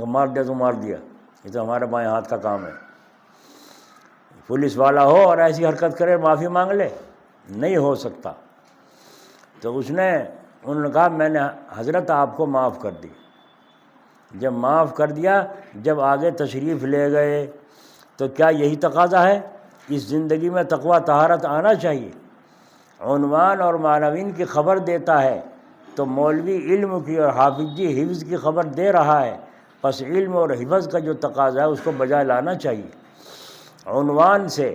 مار دیا تو مار دیا، یہ تو ہمارے بائیں ہاتھ کا کام ہے۔ پولیس والا ہو اور ایسی حرکت کرے معافی مانگ لے، نہیں ہو سکتا۔ تو انہوں نے کہا میں نے حضرت آپ کو معاف کر دی۔ جب معاف کر دیا، جب آگے تشریف لے گئے تو کیا یہی تقاضا ہے؟ اس زندگی میں تقویٰ طہارت آنا چاہیے۔ عنوان اور معنوین کی خبر دیتا ہے تو مولوی علم کی اور حافظ جی حفظ کی خبر دے رہا ہے، پس علم اور حفظ کا جو تقاضا ہے اس کو بجائے لانا چاہیے۔ عنوان سے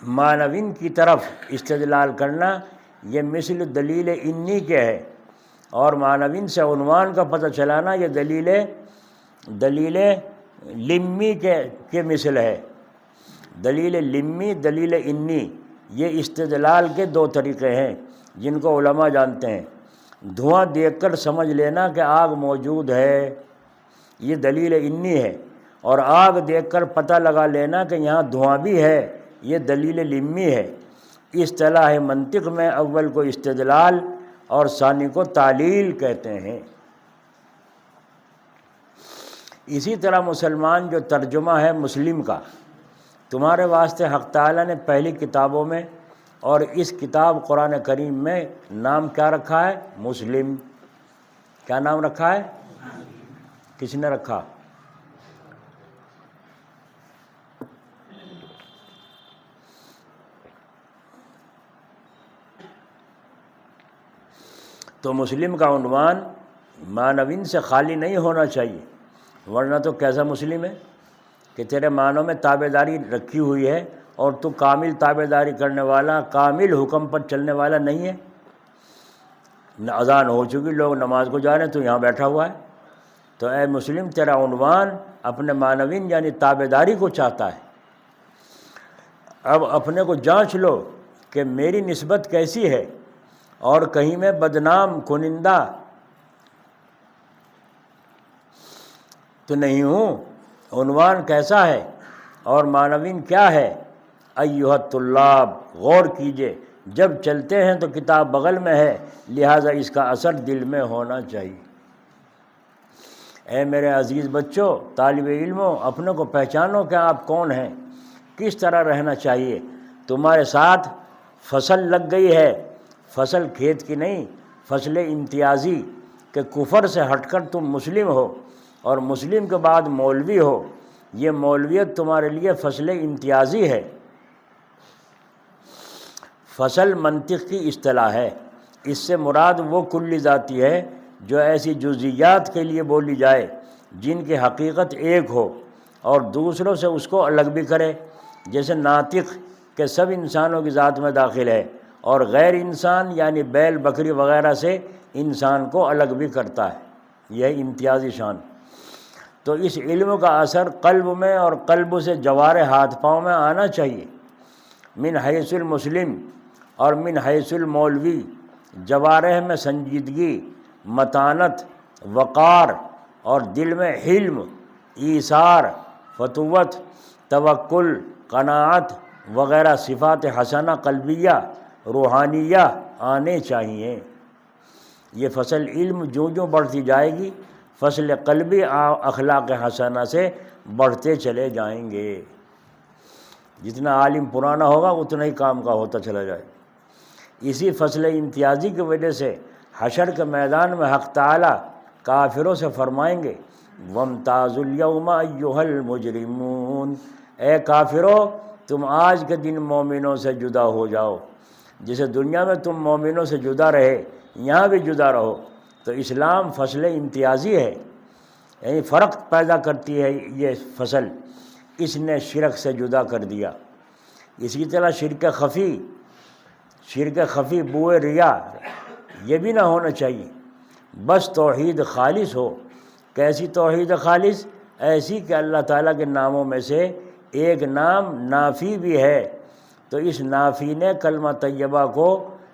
معنوین کی طرف استدلال کرنا یہ مثل دلیل انی کے ہے، اور معنوین سے عنوان کا پتہ چلانا یہ دلیل لمی کے مثل ہے۔ دلیل لمی، دلیل انی، یہ استدلال کے دو طریقے ہیں جن کو علماء جانتے ہیں۔ دھواں دیکھ کر سمجھ لینا کہ آگ موجود ہے، یہ دلیل انی ہے، اور آگ دیکھ کر پتہ لگا لینا کہ یہاں دھواں بھی ہے، یہ دلیل لمی ہے۔ اصطلاح منطق میں اول کو استدلال اور ثانی کو تعلیل کہتے ہیں۔ اسی طرح مسلمان جو ترجمہ ہے مسلم کا، تمہارے واسطے حق تعالیٰ نے پہلی کتابوں میں اور اس کتاب قرآن کریم میں نام کیا رکھا ہے؟ مسلم۔ کیا نام رکھا ہے؟ کس نے رکھا؟ تو مسلم کا عنوان معنوین سے خالی نہیں ہونا چاہیے، ورنہ تو کیسا مسلم ہے؟ کہ تیرے معنوں میں تابع داری رکھی ہوئی ہے اور تو کامل تابع داری کرنے والا، کامل حکم پر چلنے والا نہیں ہے۔ اذان ہو چکی، لوگ نماز کو جا رہے ہیں، تو یہاں بیٹھا ہوا ہے۔ تو اے مسلم، تیرا عنوان اپنے معنوین یعنی تابع داری کو چاہتا ہے۔ اب اپنے کو جانچ لو کہ میری نسبت کیسی ہے، اور کہیں میں بدنام کنندہ تو نہیں ہوں۔ عنوان کیسا ہے اور معنوین کیا ہے؟ ایھا الطلاب، غور کیجئے، جب چلتے ہیں تو کتاب بغل میں ہے، لہٰذا اس کا اثر دل میں ہونا چاہیے۔ اے میرے عزیز بچوں، طالب علموں، اپنے کو پہچانو کہ آپ کون ہیں، کس طرح رہنا چاہیے۔ تمہارے ساتھ فصل لگ گئی ہے، فصل کھیت کی نہیں، فصل امتیازی، کہ کفر سے ہٹ کر تم مسلم ہو اور مسلم کے بعد مولوی ہو۔ یہ مولویت تمہارے لیے فصل امتیازی ہے۔ فصل منطق کی اصطلاح ہے، اس سے مراد وہ کلی ذاتی ہے جو ایسی جزئیات کے لیے بولی جائے جن کی حقیقت ایک ہو اور دوسروں سے اس کو الگ بھی کرے، جیسے ناطق کہ سب انسانوں کی ذات میں داخل ہے، اور غیر انسان یعنی بیل بکری وغیرہ سے انسان کو الگ بھی کرتا ہے۔ یہ امتیازی شان۔ تو اس علم کا اثر قلب میں اور قلب سے جوارح ہاتھ پاؤں میں آنا چاہیے۔ من حیث المسلم اور من حیث المولوی، جوارح میں سنجیدگی، متانت، وقار، اور دل میں حلم، ایثار، فتوت، توکل، قناعت وغیرہ صفات حسنہ قلبیہ روحانیہ آنے چاہیے۔ یہ فصل علم جو بڑھتی جائے گی، فصل قلبی اخلاق حسنہ سے بڑھتے چلے جائیں گے۔ جتنا عالم پرانا ہوگا اتنا ہی کام کا ہوتا چلا جائے۔ اسی فصل امتیازی کی وجہ سے حشر کے میدان میں حق تعالیٰ کافروں سے فرمائیں گے وَامْتَازُوا الْيَوْمَ أَيُّهَا الْمُجْرِمُونَ، اے کافرو، تم آج کے دن مومنوں سے جدا ہو جاؤ۔ جسے دنیا میں تم مومنوں سے جدا رہے، یہاں بھی جدا رہو۔ تو اسلام فصل امتیازی ہے، یعنی فرق پیدا کرتی ہے یہ فصل۔ اس نے شرک سے جدا کر دیا۔ اسی طرح شرک خفی بوئے ریا یہ بھی نہ ہونا چاہیے۔ بس توحید خالص ہو۔ کیسی توحید خالص؟ ایسی کہ اللہ تعالیٰ کے ناموں میں سے ایک نام نافی بھی ہے، تو اس نافی نے کلمہ طیبہ کو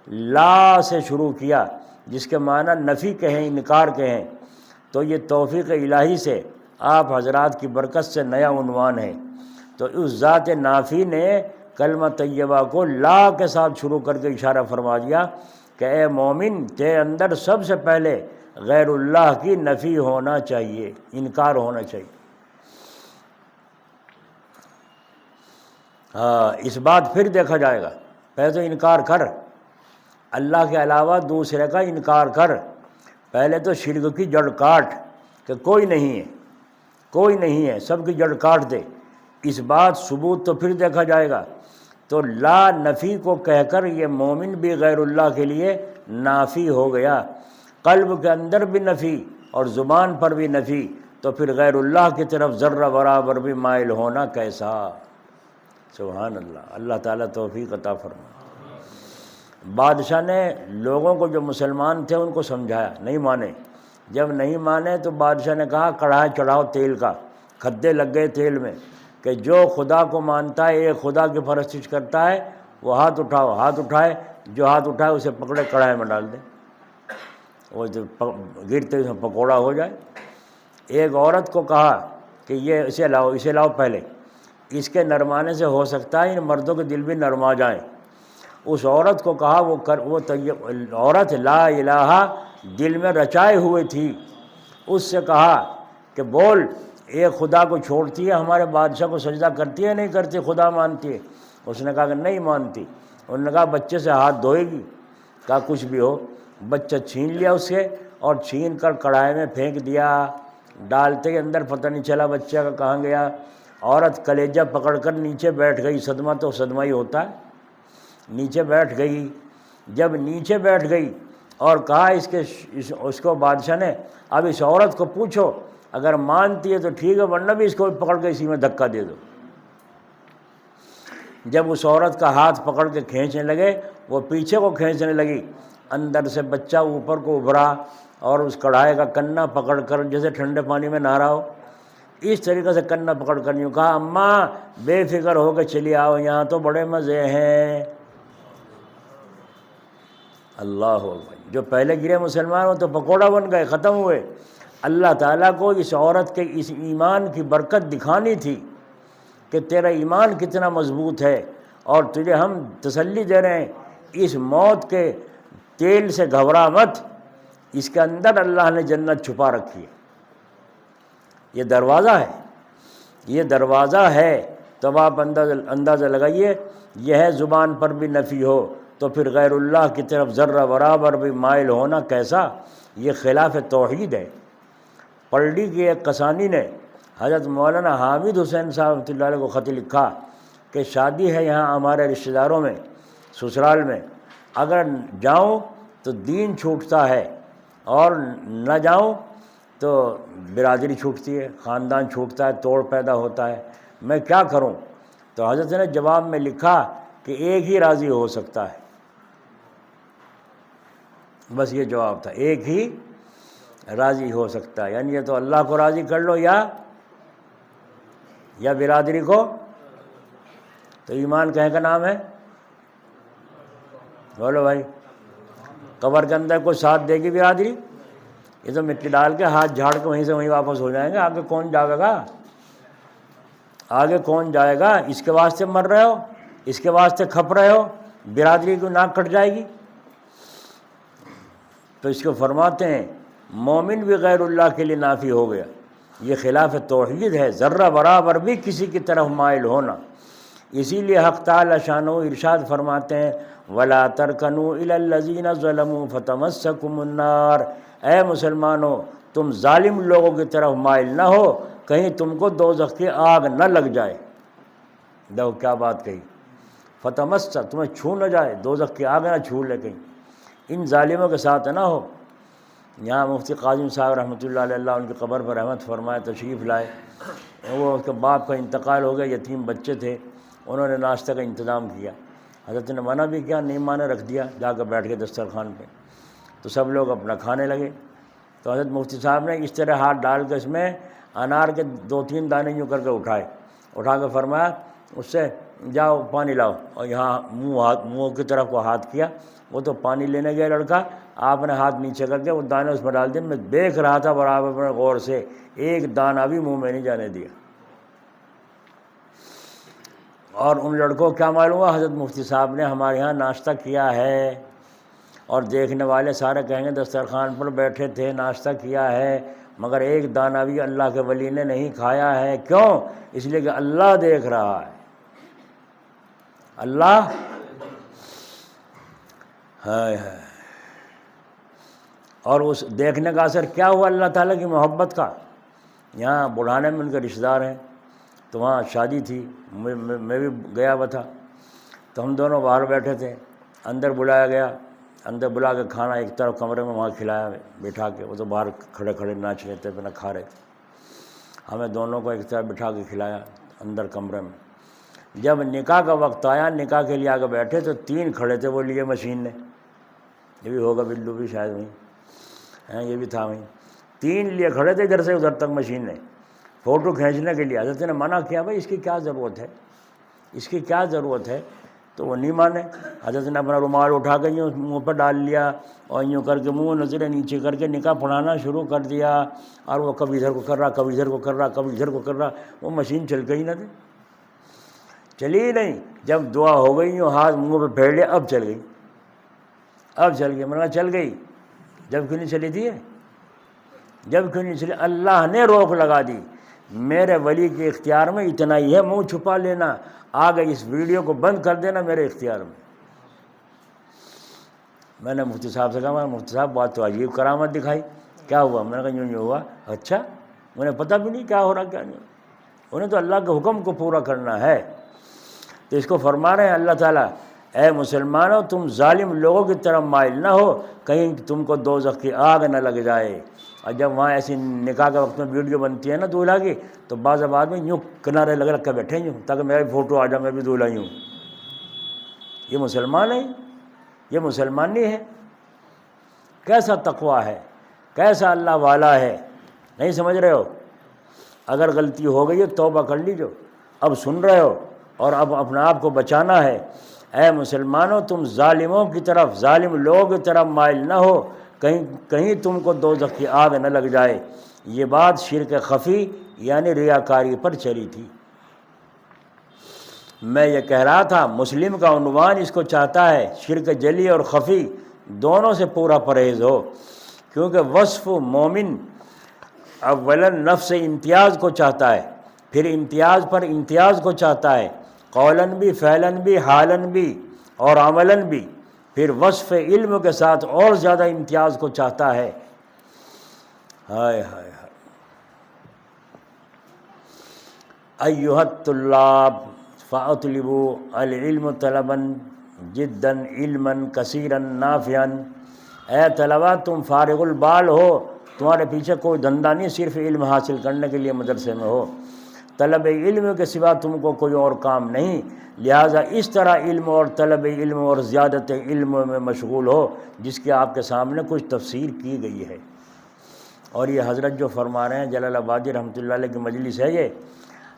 لا سے شروع کیا، جس کے معنی نفی کہیں، انکار کہیں۔ تو یہ توفیق الہی سے آپ حضرات کی برکت سے نیا عنوان ہے۔ تو اس ذات نافی نے کلمہ طیبہ کو لا کے ساتھ شروع کر کے اشارہ فرما دیا کہ اے مومن، تیرے اندر سب سے پہلے غیر اللہ کی نفی ہونا چاہیے، انکار ہونا چاہیے۔ اس بات پھر دیکھا جائے گا۔ پہلے تو انکار کر، اللہ کے علاوہ دوسرے کا انکار کر۔ پہلے تو شرک کی جڑ کاٹ کہ کوئی نہیں ہے، کوئی نہیں ہے، سب کی جڑ کاٹ دے۔ اس بات ثبوت تو پھر دیکھا جائے گا۔ تو لا نفی کو کہہ کر یہ مومن بھی غیر اللہ کے لیے نافی ہو گیا۔ قلب کے اندر بھی نفی اور زبان پر بھی نفی، تو پھر غیر اللہ کی طرف ذرہ برابر بھی مائل ہونا کیسا؟ سبحان اللہ۔ اللہ تعالیٰ توفیق عطا فرمائے۔ بادشاہ نے لوگوں کو جو مسلمان تھے ان کو سمجھایا، نہیں مانے۔ جب نہیں مانے تو بادشاہ نے کہا کڑھائی چڑھاؤ تیل کا، کھدے لگ گئے تیل میں، کہ جو خدا کو مانتا ہے، ایک خدا کی پرستش کرتا ہے، وہ ہاتھ اٹھاؤ۔ ہاتھ اٹھائے، جو ہاتھ اٹھائے اسے پکڑے کڑھائی میں ڈال دے، وہ گرتے اس میں پکوڑا ہو جائے۔ ایک عورت کو کہا کہ یہ اسے لاؤ پہلے، اس کے نرمانے سے ہو سکتا ہے ان مردوں کے دل بھی نرما جائیں۔ اس عورت کو کہا وہ عورت لا الہ دل میں رچائے ہوئے تھی۔ اس سے کہا کہ بول، ایک خدا کو چھوڑتی ہے، ہمارے بادشاہ کو سجدہ کرتی ہے نہیں کرتی، خدا مانتی ہے؟ اس نے کہا کہ نہیں مانتی۔ انہوں نے کہا بچے سے ہاتھ دھوئے گی؟ کہا کچھ بھی ہو۔ بچہ چھین لیا اس سے اور چھین کر کڑھائی میں پھینک دیا۔ ڈالتے ہی اندر پتہ نہیں چلا بچہ کا کہاں گیا۔ عورت کلیجہ پکڑ کر نیچے بیٹھ گئی، صدمہ تو صدمہ ہی ہوتا ہے، نیچے بیٹھ گئی۔ جب نیچے بیٹھ گئی اور کہا اس کو بادشاہ نے اب اس عورت کو پوچھو اگر مانتی ہے تو ٹھیک ہے، ورنہ بھی اس کو پکڑ کے اسی میں دھکا دے دو۔ جب اس عورت کا ہاتھ پکڑ کے کھینچنے لگے، وہ پیچھے کو کھینچنے لگی، اندر سے بچہ اوپر کو ابھرا اور اس کڑھائی کا کنہ پکڑ کر جیسے ٹھنڈے پانی میں نہا رہا ہو، اس طریقے سے کنہ پکڑ کر یوں کہا، اماں بے فکر ہو کے چلی آؤ، یہاں تو بڑے مزے ہیں۔ اللہ اکبر! جو پہلے گرے مسلمان ہو تو پکوڑا بن گئے، ختم ہوئے۔ اللہ تعالیٰ کو اس عورت کے اس ایمان کی برکت دکھانی تھی کہ تیرا ایمان کتنا مضبوط ہے، اور تجھے ہم تسلی دے رہے ہیں، اس موت کے تیل سے گھبرا مت، اس کے اندر اللہ نے جنت چھپا رکھی ہے۔ یہ دروازہ ہے، یہ دروازہ ہے۔ تو آپ اندازہ لگائیے، یہ ہے زبان پر بھی نفی ہو تو پھر غیر اللہ کی طرف ذرہ برابر بھی مائل ہونا کیسا؟ یہ خلاف توحید ہے۔ پلڈی کی ایک کسانی نے حضرت مولانا حامد حسین صاحب رحمۃ اللہ علیہ کو خط لکھا کہ شادی ہے یہاں ہمارے رشتہ داروں میں سسرال میں، اگر جاؤں تو دین چھوٹتا ہے، اور نہ جاؤں تو برادری چھوٹتی ہے، خاندان چھوٹتا ہے، توڑ پیدا ہوتا ہے، میں کیا کروں؟ تو حضرت نے جواب میں لکھا کہ ایک ہی راضی ہو سکتا ہے۔ بس یہ جواب تھا، ایک ہی راضی ہو سکتا ہے، یعنی یہ تو اللہ کو راضی کر لو یا برادری کو۔ تو ایمان کہیں کا نام ہے؟ بولو بھائی، قبر کے اندر کوئی ساتھ دے گی برادری؟ یہ تو مٹی ڈال کے ہاتھ جھاڑ کے وہیں سے وہیں واپس ہو جائیں گے، آگے کون جائے گا؟ آگے کون جائے گا؟ اس کے واسطے مر رہے ہو، اس کے واسطے کھپ رہے ہو، برادری کی ناک کٹ جائے گی۔ تو اس کو فرماتے ہیں مومن بھی غیر اللہ کے لیے نافی ہو گیا، یہ خلاف توحید ہے، ذرہ برابر بھی کسی کی طرف مائل ہونا۔ اسی لیے حق تعالی شانہ ارشاد فرماتے ہیں وَلَا تَرْكَنُوا إِلَى الَّذِينَ ظَلَمُوا فَتَمَسَّكُمُ النَّارُ، اے مسلمانوں تم ظالم لوگوں کی طرف مائل نہ ہو، کہیں تم کو دوزخ کی آگ نہ لگ جائے۔ دیکھو کیا بات کہی، فتمس، تمہیں چھو نہ جائے، دوزخ کی آگ نہ چھو لے، کہیں ان ظالموں کے ساتھ نہ ہو۔ یہاں مفتی قاظم صاحب رحمۃ اللہ علیہ، اللہ ان کی قبر پر رحمت فرمائے، تشریف لائے، وہ اس کے باپ کا انتقال ہو گیا، یتیم بچے تھے، انہوں نے ناشتہ کا انتظام کیا، حضرت نے منع بھی کیا، نہیں مانے، رکھ دیا جا کر بیٹھ کے دسترخوان پہ، تو سب لوگ اپنا کھانے لگے۔ تو حضرت مفتی صاحب نے اس طرح ہاتھ ڈال کے اس میں انار کے 2-3 دانے یوں کر کے اٹھا کے فرمایا اس سے جاؤ پانی لاؤ، اور یہاں منہ کی طرف کو ہاتھ کیا، وہ تو پانی لینے گیا لڑکا، آپ نے ہاتھ نیچے کر کے وہ دانے اس میں ڈال دیے، میں دیکھ رہا تھا برابر میں غور سے، ایک دانہ بھی منہ میں نہیں جانے دیا۔ اور ان لڑکوں کو کیا معلوم ہوا حضرت مفتی صاحب نے ہمارے ہاں ناشتہ کیا ہے، اور دیکھنے والے سارے کہیں گے دسترخوان پر بیٹھے تھے، ناشتہ کیا ہے، مگر ایک دانہ بھی اللہ کے ولی نے نہیں کھایا ہے۔ کیوں؟ اس لیے کہ اللہ دیکھ رہا ہے، اللہ ہے۔ اور اس دیکھنے کا اثر کیا ہوا اللہ تعالیٰ کی محبت کا؟ یہاں بڑھانے میں ان کے رشتہ دار ہیں، تو وہاں شادی تھی، میں بھی گیا ہوا تھا، تو ہم دونوں باہر بیٹھے تھے، اندر بلایا گیا، اندر بلا کے کھانا ایک طرف کمرے میں وہاں کھلایا بٹھا کے، وہ تو باہر کھڑے کھڑے ناچ رہے تھے، اپنا کھا رہے تھے، ہمیں دونوں کو ایک طرف بٹھا کے کھلایا اندر کمرے میں۔ جب نکاح کا وقت آیا، نکاح کے لیے آگے بیٹھے تو 3 کھڑے تھے، وہ لیے مشین نے، یہ بھی ہوگا بلو بھی شاید وہیں ہیں، یہ بھی تھا وہیں، 3 لیے کھڑے تھے ادھر سے ادھر تک مشین نے، فوٹو کھینچنے کے لیے۔ حضرت نے منع کیا، بھائی اس کی کیا ضرورت ہے، اس کی کیا ضرورت ہے؟ تو وہ نہیں مانے۔ حضرت نے اپنا رومال اٹھا کے یوں منہ پہ ڈال لیا، اور یوں کر کے منہ نظریں نیچے کر کے نکاح پڑھانا شروع کر دیا، اور وہ کبھی ادھر کو کر رہا، کبھی ادھر کو کر رہا، کبھی ادھر کو کر رہا، وہ مشین چل گئی نہ تھی، چلی ہی نہیں۔ جب دعا ہو گئی یوں ہاتھ منہ پہ پھیر لیا، اب چل گئی، اب چل گئی۔ میں نے کہا چل گئی، جب کیوں نہیں چلی تھی؟ جب کیوں نہیں چلی؟ اللہ نے روک لگا دی۔ میرے ولی کے اختیار میں اتنا ہی ہے، منہ چھپا لینا، آگے اس ویڈیو کو بند کر دینا میرے اختیار میں۔ میں نے مفتی صاحب سے کہا، مفتی صاحب بات تو عجیب کرامت دکھائی، کیا ہوا؟ میں نے کہا یوں ہوا۔ اچھا، انہیں پتہ بھی نہیں کیا ہو رہا کیا نہیں، انہیں تو اللہ کے حکم کو پورا کرنا ہے۔ تو اس کو فرما رہے ہیں اللہ تعالیٰ، اے مسلمانوں تم ظالم لوگوں کی طرف مائل نہ ہو کہیں تم کو دوزخ کی آگ نہ لگ جائے۔ اور جب وہاں ایسی نکاح کے وقت میں ویڈیو بنتی ہے نا دولہا کی، تو بعض آدمی یوں کنارے لگ رکھ کے بیٹھے یوں تاکہ میری فوٹو آ جائے، میں بھی دولہا ہی ہوں۔ یہ مسلمان ہے؟ یہ مسلمان نہیں ہے؟ کیسا تقویٰ ہے، کیسا اللہ والا ہے، نہیں سمجھ رہے ہو؟ اگر غلطی ہو گئی ہے توبہ کر لیجو، اب سن رہے ہو اور اب اپنے آپ کو بچانا ہے۔ اے مسلمانوں تم ظالموں کی طرف، ظالم لوگوں کی طرف مائل نہ ہو کہیں تم کو دوزخ کی آگ نہ لگ جائے۔ یہ بات شرک خفی یعنی ریاکاری پر چلی تھی۔ میں یہ کہہ رہا تھا مسلم کا عنوان اس کو چاہتا ہے شرک جلی اور خفی دونوں سے پورا پرہیز ہو، کیونکہ وصف مومن اولاً نفس امتیاز کو چاہتا ہے، پھر امتیاز پر امتیاز کو چاہتا ہے، قولاً بھی، فعلاً بھی، حالاً بھی اور عملاً بھی، پھر وصف علم کے ساتھ اور زیادہ امتیاز کو چاہتا ہے۔ ہائے ہائے ہائے۔ ایھا الطلاب فاطلبوا العلم طلبا جدا علما کثیرا نافعا۔ اے طلبا تم فارغ البال ہو، تمہارے پیچھے کوئی دھندا نہیں، صرف علم حاصل کرنے کے لیے مدرسے میں ہو، طلب علم کے سوا تم کو کوئی اور کام نہیں، لہٰذا اس طرح علم اور طلب علم اور زیادت علم میں مشغول ہو جس کی آپ کے سامنے کچھ تفسیر کی گئی ہے۔ اور یہ حضرت جو فرما رہے ہیں جلال آبادی رحمۃ اللہ علیہ کی مجلس ہے، یہ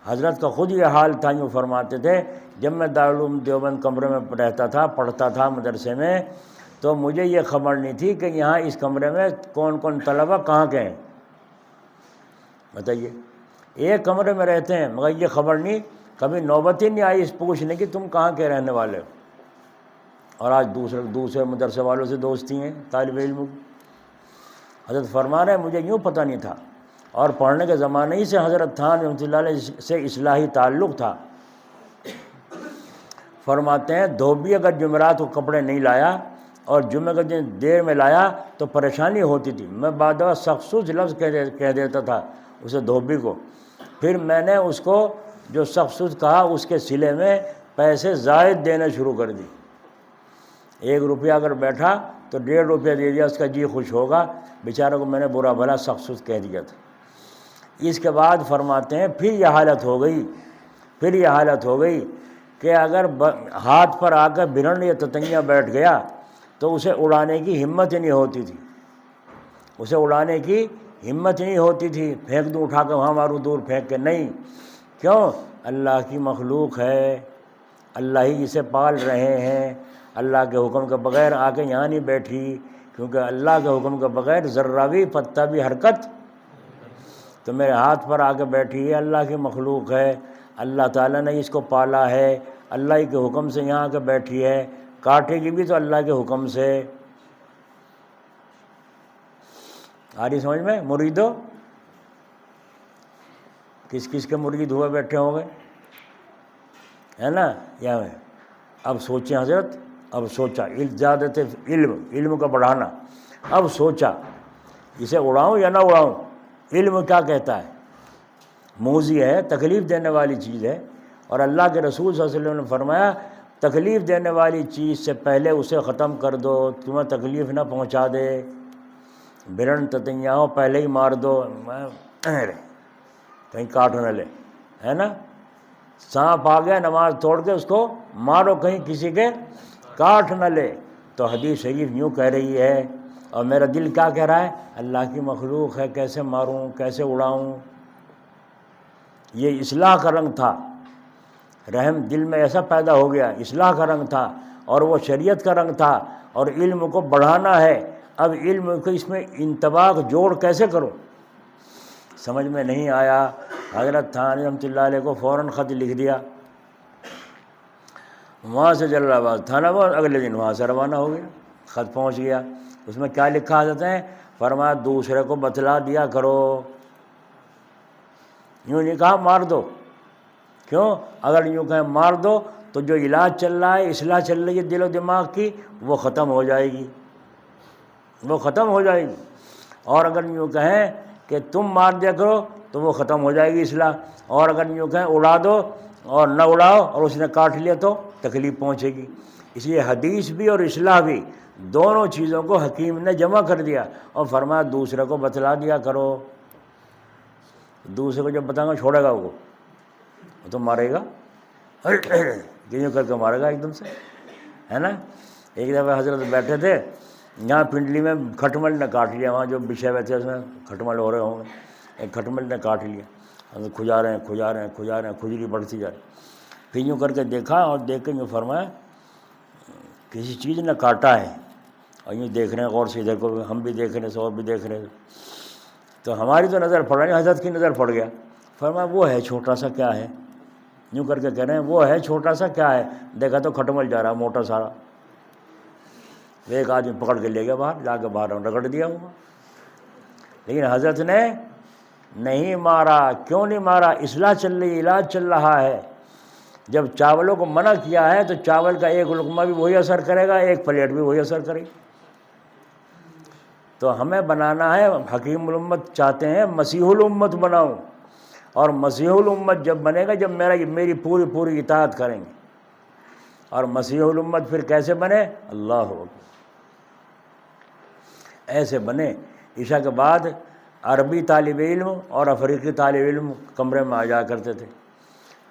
حضرت کا خود یہ حال تھا، یوں فرماتے تھے جب میں دارالعلوم دیوبند کمرے میں رہتا تھا، پڑھتا تھا مدرسے میں، تو مجھے یہ خبر نہیں تھی کہ یہاں اس کمرے میں کون کون طلبہ کہاں کے ہیں۔ بتائیے، ایک کمرے میں رہتے ہیں مگر یہ خبر نہیں، کبھی نوبت ہی نہیں آئی اس پوچھنے کی تم کہاں کے رہنے والے ہو۔ اور آج دوسرے مدرسے والوں سے دوستی ہیں طالب علم۔ حضرت فرما رہے ہیں مجھے یوں پتہ نہیں تھا، اور پڑھنے کے زمانے ہی سے حضرت تھان رحمۃ اللہ علیہ سے اصلاحی تعلق تھا۔ فرماتے ہیں دھوبی اگر جمعرات کو کپڑے نہیں لایا اور جمعہ کے دن دیر میں لایا تو پریشانی ہوتی تھی، میں بعض دفعہ سخصوص لفظ کہہ دیتا تھا اسے دھوبی کو، پھر میں نے اس کو جو سخصوص کہا اس کے صلے میں پیسے زائد دینے شروع کر دی۔ 1 روپیہ اگر بیٹھا تو 1.5 روپیہ دے دیا، اس کا جی خوش ہوگا، بیچارے کو میں نے برا بھلا سخصوص کہہ دیا تھا۔ اس کے بعد فرماتے ہیں پھر یہ حالت ہو گئی کہ اگر ہاتھ پر آ کر برن یا تتنگیاں بیٹھ گیا تو اسے اڑانے کی ہمت ہی نہیں ہوتی تھی، پھینک دوں اٹھا کر وہاں ماروں دور پھینک کے، نہیں، کیوں؟ اللہ کی مخلوق ہے، اللہ ہی اسے پال رہے ہیں، اللہ کے حکم کے بغیر آ کے یہاں نہیں بیٹھی، کیونکہ اللہ کے حکم کے بغیر ذرہ بھی پتہ بھی حرکت، تو میرے ہاتھ پر آ کے بیٹھی ہے، اللہ کی مخلوق ہے، اللہ تعالیٰ نے اس کو پالا ہے، اللہ ہی کے حکم سے یہاں آ کے بیٹھی ہے، کاٹے گی بھی تو اللہ کے حکم سے۔ آ رہی سمجھ میں؟ مریدو کس کس کے مرید ہوئے بیٹھے ہوں گے، ہے نا؟ یا اب سوچیں حضرت، اب سوچا زیادت علم کا بڑھانا، اب سوچا اسے اڑاؤں یا نہ اڑاؤں؟ علم کیا کہتا ہے؟ موذی ہے، تکلیف دینے والی چیز ہے، اور اللہ کے رسول صلی اللہ علیہ وسلم نے فرمایا تکلیف دینے والی چیز سے پہلے اسے ختم کر دو، تمہیں تکلیف نہ پہنچا دے، برن تتنیاں ہو پہلے ہی مار دو، کہیں کاٹ نہ لے، ہے نا؟ سانپ آ گیا نماز توڑ کے اس کو مارو کہیں کسی کے کاٹ نہ لے۔ تو حدیث شریف یوں کہہ رہی ہے، اور میرا دل کیا کہہ رہا ہے؟ اللہ کی مخلوق ہے، کیسے ماروں، کیسے اڑاؤں؟ یہ اصلاح کا رنگ تھا، رحم دل میں ایسا پیدا ہو گیا، اصلاح کا رنگ تھا، اور وہ شریعت کا رنگ تھا، اور علم کو بڑھانا ہے۔ اب علم کو اس میں انطباق جوڑ کیسے کروں؟ سمجھ میں نہیں آیا۔ حضرت تھانوی رحمۃ اللہ علیہ کو فوراً خط لکھ دیا، وہاں سے جلال آباد تھانہ، اگلے دن وہاں سے روانہ ہو گیا، خط پہنچ گیا۔ اس میں کیا لکھا حضرت ہیں؟ فرمایا دوسرے کو بتلا دیا کرو، یوں نہیں کہا مار دو، کیوں؟ اگر یوں کہیں مار دو تو جو علاج چل رہا ہے، اصلاح چل رہی ہے دل و دماغ کی، وہ ختم ہو جائے گی، اور اگر یوں کہیں کہ تم مار دیا کرو تو وہ ختم ہو جائے گی اصلاح، اور اگر یوں کہیں اڑا دو اور نہ اڑاؤ اور اس نے کاٹ لیا تو تکلیف پہنچے گی۔ اس لیے حدیث بھی اور اصلاح بھی دونوں چیزوں کو حکیم نے جمع کر دیا اور فرمایا دوسرے کو بتلا دیا کرو. دوسرے کو جب بتاؤں گا چھوڑے گا وہ تو مارے گا, کیوں کر کے مارے گا ایک دم سے, ہے نا. ایک دفعہ حضرت بیٹھے تھے یہاں پنڈلی میں, کھٹمل نے کاٹ لیا, وہاں جو بچھے ہوئے تھے اس میں کھٹمل ہو رہے ہوں گے, ایک کھٹمل نے کاٹ لیا, کھجا رہے ہیں, کھجلی بڑھتی جا رہی. پھر یوں کر کے دیکھا اور دیکھ کے یوں فرمایا کسی چیز نے کاٹا ہے, اور یوں دیکھ رہے ہیں غور سے, ادھر کو ہم بھی دیکھ رہے ہیں, اور بھی دیکھ رہے ہیں. تو ہماری تو نظر پڑ رہی, حضرت کی نظر پڑ گیا. فرمایا وہ ہے چھوٹا سا کیا ہے, یوں کر کے کہہ رہے ہیں وہ ہے چھوٹا سا کیا ہے. دیکھا تو کھٹمل جا رہا موٹا سارا. ایک آدمی پکڑ کے لے گیا باہر, جا کے باہر رگڑ دیا ہوا. لیکن حضرت نے نہیں مارا. کیوں نہیں مارا؟ اصلاح چل رہی, علاج چل رہا ہے. جب چاولوں کو منع کیا ہے تو چاول کا ایک لقمہ بھی وہی اثر کرے گا, ایک پلیٹ بھی وہی اثر کرے گی. تو ہمیں بنانا ہے, حکیم الامت چاہتے ہیں مسیح الامت بناؤں, اور مسیح الامت جب بنے گا جب میری پوری اطاعت کریں گے. اور مسیح الامت پھر کیسے بنے؟ اللہ اکبر, ایسے بنے. عشاء کے بعد عربی طالب علم اور افریقی طالب علم کمرے میں آ جا کرتے تھے,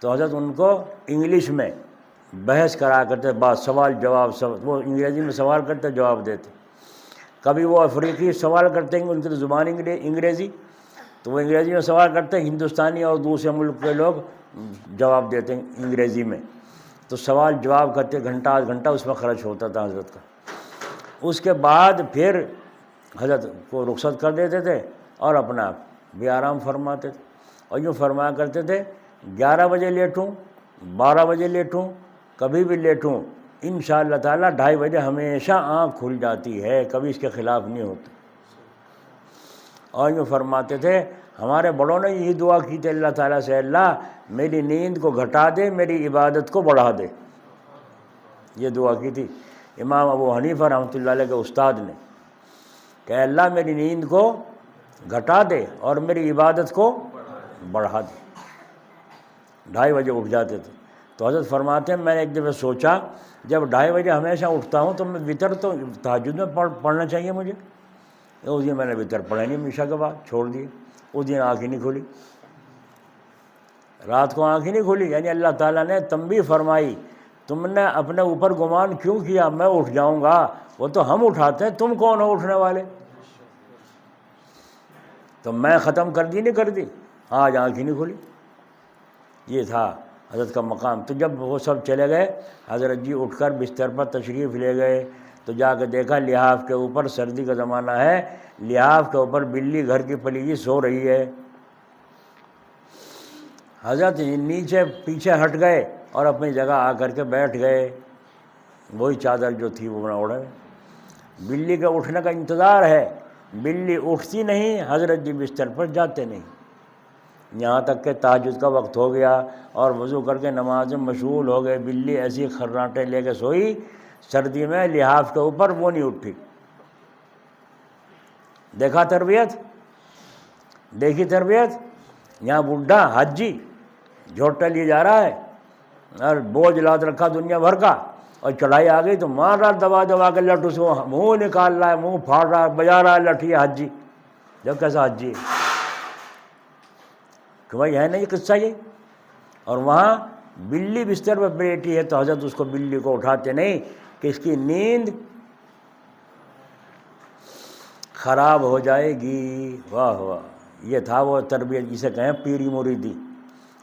تو حضرت ان کو انگلش میں بحث کرا کرتے, بعض سوال جواب, وہ انگریزی میں سوال کرتے جواب دیتے. کبھی وہ افریقی سوال کرتے ہیں, ان کی تو زبان انگریزی, تو وہ انگریزی میں سوال کرتے ہیں, ہندوستانی اور دوسرے ملک کے لوگ جواب دیتے ہیں انگریزی میں. تو سوال جواب کرتے گھنٹہ آدھ گھنٹہ اس میں خرچ ہوتا تھا حضرت کا. اس کے بعد پھر حضرت کو رخصت کر دیتے تھے اور اپنا بھی آرام فرماتے تھے. اور یوں فرمایا کرتے تھے 11 بجے لیٹوں, 12 بجے لیٹوں, کبھی بھی لیٹوں, انشاءاللہ تعالیٰ 2:30 بجے ہمیشہ آنکھ کھل جاتی ہے, کبھی اس کے خلاف نہیں ہوتی. اور یوں فرماتے تھے ہمارے بڑوں نے یہی دعا کی تھی اللہ تعالیٰ سے, اللہ میری نیند کو گھٹا دے, میری عبادت کو بڑھا دے. یہ دعا کی تھی امام ابو حنیفہ رحمۃ اللہ علیہ کے استاد نے, کہ اللہ میری نیند کو گھٹا دے اور میری عبادت کو بڑھا دے. 2:30 بجے اٹھ جاتے تھے. تو حضرت فرماتے ہیں میں نے ایک دفعہ سوچا جب 2:30 بجے ہمیشہ اٹھتا ہوں تو میں وطر تو تہجد میں پڑھنا چاہیے مجھے. اس دن میں نے وطر پڑھا نہیں, عشاء کے بعد چھوڑ دیے. اس دن آنکھ ہی نہیں کھلی, رات کو آنکھ ہی نہیں کھلی. یعنی اللہ تعالیٰ نے تنبیہ فرمائی, تم نے اپنے اوپر گمان کیوں کیا, میں اٹھ جاؤں گا, وہ تو ہم اٹھاتے ہیں, تم کون ہو اٹھنے والے. تو میں ختم کر دی, آج آنکھ ہی نہیں کھلی. یہ تھا حضرت کا مقام. تو جب وہ سب چلے گئے, حضرت جی اٹھ کر بستر پر تشریف لے گئے, تو جا کے دیکھا لحاف کے اوپر, سردی کا زمانہ ہے, لحاف کے اوپر بلی گھر کی پلیجی سو رہی ہے. حضرت نیچے پیچھے ہٹ گئے اور اپنی جگہ آ کر کے بیٹھ گئے, وہی چادر جو تھی وہ اوڑھے. بلی کے اٹھنے کا انتظار ہے, بلی اٹھتی نہیں, حضرت جی بستر پر جاتے نہیں. یہاں تک کہ تہجد کا وقت ہو گیا اور وضو کر کے نماز میں مشغول ہو گئے, بلی ایسی خراٹے لے کے سوئی سردی میں لحاف کے اوپر, وہ نہیں اٹھی. دیکھا تربیت, دیکھی تربیت. یہاں بڈھا حاجی جھوٹا لیے جا رہا ہے اور بوجھ لاد رکھا دنیا بھر کا, اور چڑھائی آ گئی تو مار رہا دبا کے لٹو سے, منہ نکال رہا ہے, منہ پھاڑ رہا ہے, بجا رہا ہے لٹھی حاجی. جب کیسا حاجی ہے کہ بھائی ہے نا یہ قصہ یہ. اور وہاں بلی بستر پہ بیٹھی ہے تو حضرت اس کو بلی کو اٹھاتے نہیں کہ اس کی نیند خراب ہو جائے گی. واہ واہ, یہ تھا وہ تربیت. اسے کہیں پیری مریدی,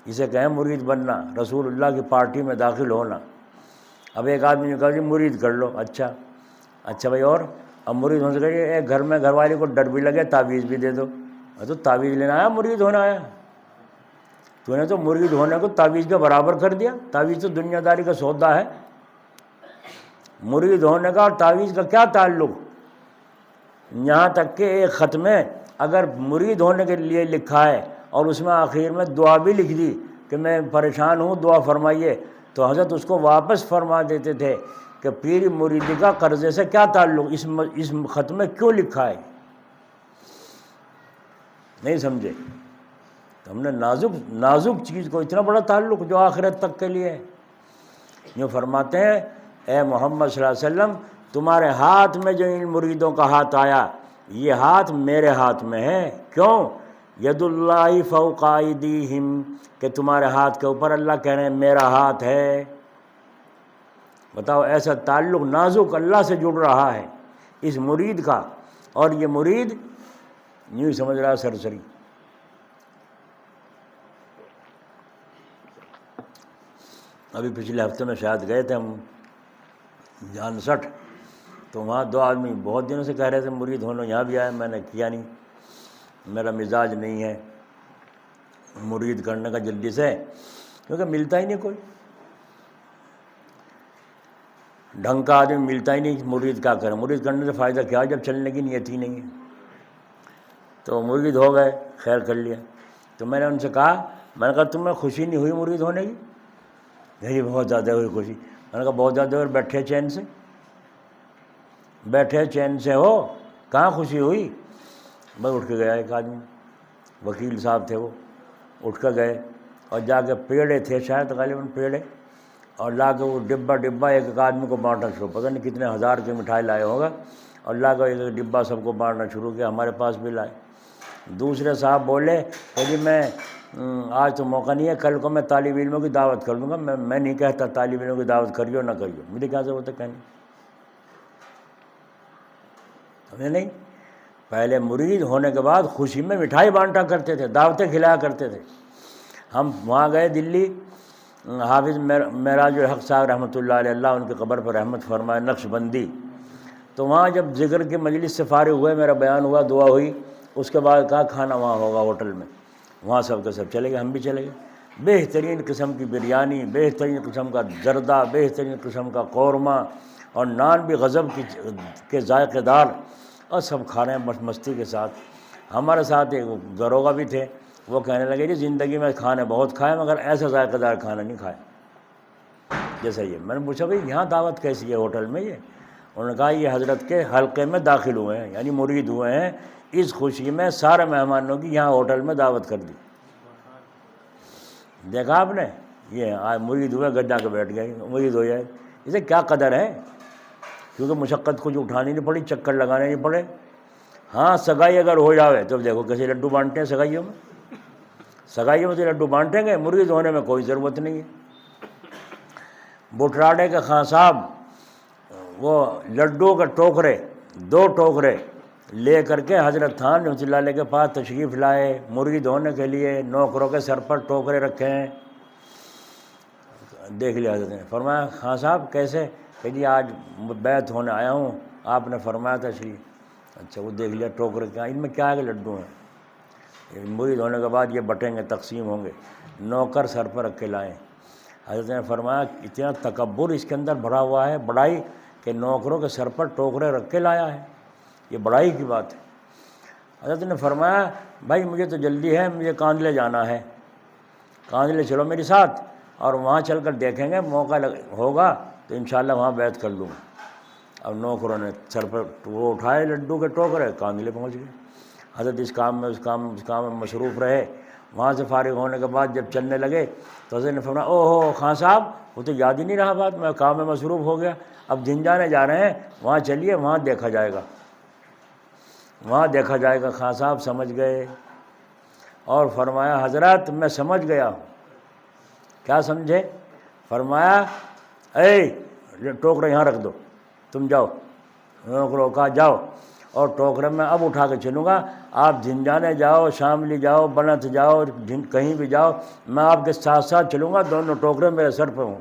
اسے کہیں مرید بننا, رسول اللہ کی پارٹی میں داخل ہونا. اب ایک آدمی نے کہا جی مرید کر لو, اچھا بھائی, اور اب مرید ہونے سے کہیے ایک گھر میں گھر والی کو ڈر بھی لگے تعویذ بھی دے دو. تو تعویذ لینا آیا, مرید ہونا آیا؟ تو نے تو مرید ہونے کو تعویذ کے برابر کر دیا. تعویذ تو دنیا داری کا سودا ہے, مرید ہونے کا اور تعویذ کا کیا تعلق. یہاں تک کہ ایک خط میں اگر مرید ہونے کے لیے لکھا ہے اور اس میں آخر میں دعا بھی لکھ دی کہ میں پریشان ہوں دعا فرمائیے, تو حضرت اس کو واپس فرما دیتے تھے کہ پیر مریدی کا قرضے سے کیا تعلق, اس خط میں کیوں لکھا ہے. نہیں سمجھے؟ تو ہم نے نازک چیز کو اتنا بڑا تعلق جو آخرت تک کے لیے ہے. یوں فرماتے ہیں اے محمد صلی اللہ علیہ وسلم تمہارے ہاتھ میں جو ان مریدوں کا ہاتھ آیا یہ ہاتھ میرے ہاتھ میں ہے. کیوں؟ ید اللہ فوق ایدیہم، کہ تمہارے ہاتھ کے اوپر اللہ کہہ رہے ہیں میرا ہاتھ ہے. بتاؤ ایسا تعلق نازک اللہ سے جڑ رہا ہے اس مرید کا، اور یہ مرید یوں سمجھ رہا ہے سرسری. ابھی پچھلے ہفتے میں شاید گئے تھے ہم جان سٹھ، تو وہاں دو آدمی بہت دنوں سے کہہ رہے تھے مرید ہونا، یہاں بھی آئے، میں نے کیا نہیں، میرا مزاج نہیں ہے مرید کرنے کا جلدی سے، کیونکہ ملتا ہی نہیں کوئی ڈھنگ کا آدمی، ملتا ہی نہیں. مرید کیا کریں، مرید کرنے سے فائدہ کیا جب چلنے کی نیت ہی نہیں ہے. تو مرید ہو گئے، خیر کر لیا. تو میں نے ان سے کہا، میں نے کہا تمہیں خوشی نہیں ہوئی مرید ہونے کی؟ نہیں بہت زیادہ ہوئی خوشی. میں نے کہا بہت زیادہ ہوئی، بیٹھے چین سے، بیٹھے چین سے ہو، کہاں خوشی ہوئی؟ بس اٹھ کے گیا ایک آدمی، وکیل صاحب تھے وہ، اٹھ کے گئے اور جا کے پیڑے تھے شاید غالباً پیڑے، اور لا کے وہ ڈبہ ایک آدمی کو بانٹنا شروع، پتہ نہیں کتنے ہزار کی مٹھائی لائے ہوگا، اور لا کے ایک ڈبہ سب کو بانٹنا شروع کیا، ہمارے پاس بھی لائے. دوسرے صاحب بولے کہ جی میں آج تو موقع نہیں ہے، کل کو میں طالب علموں کی دعوت کر دوں گا. میں نہیں کہتا طالب علموں کی دعوت کریو نہ کریو، مجھے کیا ضرورت ہے کہنے. ہمیں نہیں، پہلے مرید ہونے کے بعد خوشی میں مٹھائی بانٹا کرتے تھے، دعوتیں کھلایا کرتے تھے. ہم وہاں گئے دلی، حافظ معراج الحق صاحب رحمۃ اللہ علیہ، اللہ ان کی قبر پر رحمت فرمائے، نقش بندی. تو وہاں جب ذکر کی مجلس سے فارغ ہوئے، میرا بیان ہوا، دعا ہوئی، اس کے بعد کہا کھانا وہاں ہوگا ہوٹل میں. وہاں سب کے سب چلے گئے، ہم بھی چلے گئے. بہترین قسم کی بریانی، بہترین قسم کا زردہ، بہترین قسم کا قورمہ، اور نان بھی غضب کے ذائقے دار، اور سب کھا رہے ہیں مستی کے ساتھ. ہمارے ساتھ ایک داروغہ بھی تھے، وہ کہنے لگے جی زندگی میں کھانے بہت کھائے مگر ایسا ذائقہ دار کھانا نہیں کھائے جیسا یہ. میں نے پوچھا بھائی یہاں دعوت کیسی ہے ہوٹل میں؟ یہ انہوں نے کہا یہ حضرت کے حلقے میں داخل ہوئے ہیں، یعنی مرید ہوئے ہیں، اس خوشی میں سارے مہمانوں کی یہاں ہوٹل میں دعوت کر دی. دیکھا آپ نے، یہ مرید ہوئے گجا کے بیٹھ گئے، مرید ہو جائے، اسے کیا قدر ہے، کیونکہ مشقت کچھ اٹھانی نہیں پڑی، چکر لگانے نہیں پڑے. ہاں سگائی اگر ہو جاوے تو دیکھو کیسے لڈو بانٹتے ہیں سگائیوں میں تو لڈو بانٹیں گے، مرید ہونے میں کوئی ضرورت نہیں ہے. بٹراڈے کے خان صاحب وہ لڈو کے ٹوکرے، 2 ٹوکرے لے کر کے حضرت خان رحمۃ اللہ علیہ کے پاس تشریف لائے، مرید ہونے کے لیے. نوکروں کے سر پر ٹوکرے رکھے ہیں. دیکھ لیا حضرت نے، فرمایا خان صاحب کیسے؟ کہ جی آج بیعت ہونے آیا ہوں، آپ نے فرمایا تشریف. اچھا وہ دیکھ لیا ٹوکرے کیا، ان میں کیا ہے کہ لڈو ہیں، مرید ہونے کے بعد یہ بٹیں گے، تقسیم ہوں گے. نوکر سر پر رکھ کے لائے. حضرت نے فرمایا اتنا تکبر اس کے اندر بھرا ہوا ہے، بڑائی، کہ نوکروں کے سر پر ٹوکرے رکھ کے لایا ہے، یہ بڑائی کی بات ہے. حضرت نے فرمایا بھائی مجھے تو جلدی ہے، مجھے کاندلے جانا ہے، کاندلے چلو میرے ساتھ، اور وہاں چل کر دیکھیں گے، موقع ہوگا تو انشاءاللہ وہاں بیعت کر لوں گا. اب نوکروں نے سر پر وہ اٹھائے لڈو کے ٹوکرے، کاندلے پہنچ گئے. حضرت اس کام میں مصروف رہے. وہاں سے فارغ ہونے کے بعد جب چلنے لگے تو حضرت نے فرمایا او ہو خان صاحب وہ تو یاد ہی نہیں رہا بات، میں کام میں مصروف ہو گیا، اب جھنجھانے جا رہے ہیں، وہاں چلیے، وہاں دیکھا جائے گا، وہاں دیکھا جائے گا. خان صاحب سمجھ گئے اور فرمایا حضرت میں سمجھ گیا ہوں. کیا سمجھے؟ فرمایا اے ٹوکرے یہاں رکھ دو، تم جاؤ. نوکروں کا جاؤ، اور ٹوکرے میں اب اٹھا کے چلوں گا، آپ جھنجھانے جاؤ، شاملی جاؤ، بنت جاؤ، کہیں بھی جاؤ، میں آپ کے ساتھ ساتھ چلوں گا، دونوں ٹوکرے میرے سر پہ ہوں.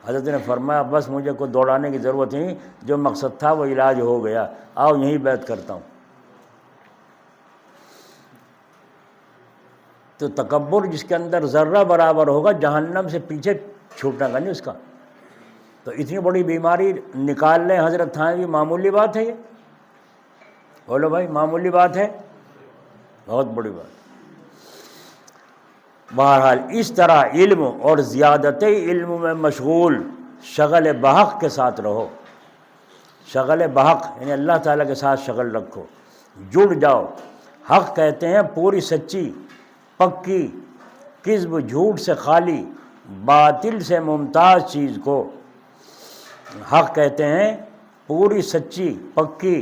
حضرت نے فرمایا بس مجھے کوئی دوڑانے کی ضرورت نہیں، جو مقصد تھا وہ علاج ہو گیا، آؤ یہیں بیعت کرتا ہوں. تو تکبر جس کے اندر ذرہ برابر ہوگا جہنم سے پیچھے چھوٹنا کا نہیں اس کا. تو اتنی بڑی بیماری نکال لیں حضرت تھان کی، معمولی بات ہے یہ؟ بولو بھائی معمولی بات ہے؟ بہت بڑی بات. بہرحال اس طرح علم اور زیادت علم میں مشغول، شغل بحق کے ساتھ رہو. شغل بحق یعنی اللہ تعالیٰ کے ساتھ شغل رکھو، جڑ جاؤ. حق کہتے ہیں پوری سچی، پکی، کذب جھوٹ سے خالی، باطل سے ممتاز چیز کو. حق کہتے ہیں پوری سچی پکی،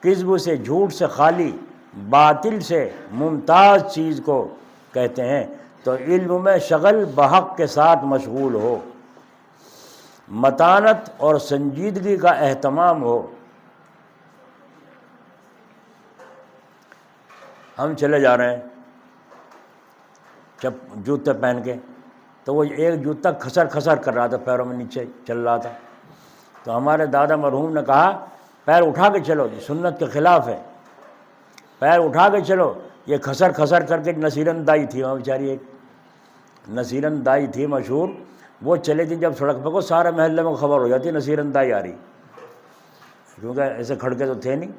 کذب سے جھوٹ سے خالی، باطل سے ممتاز چیز کو کہتے ہیں۔ تو علم میں شغل بحق کے ساتھ مشغول ہو، متانت اور سنجیدگی کا اہتمام ہو۔ ہم چلے جا رہے ہیں جوتے پہن کے، تو وہ ایک جوتا کھسر کھسر کر رہا تھا، پیروں میں نیچے چل رہا تھا، تو ہمارے دادا مرحوم نے کہا پیر اٹھا کے چلو، یہ سنت کے خلاف ہے، پیر اٹھا کے چلو۔ یہ کھسر کھسر کر کے نصیرن دائی تھی وہاں بیچاری، ایک نصیرن دائی تھی مشہور، وہ چلے تھی جب سڑک پہ کو سارے محلے میں خبر ہو جاتی نصیرن دائی آ رہی، کیونکہ ایسے کھڑکے تو تھے نہیں،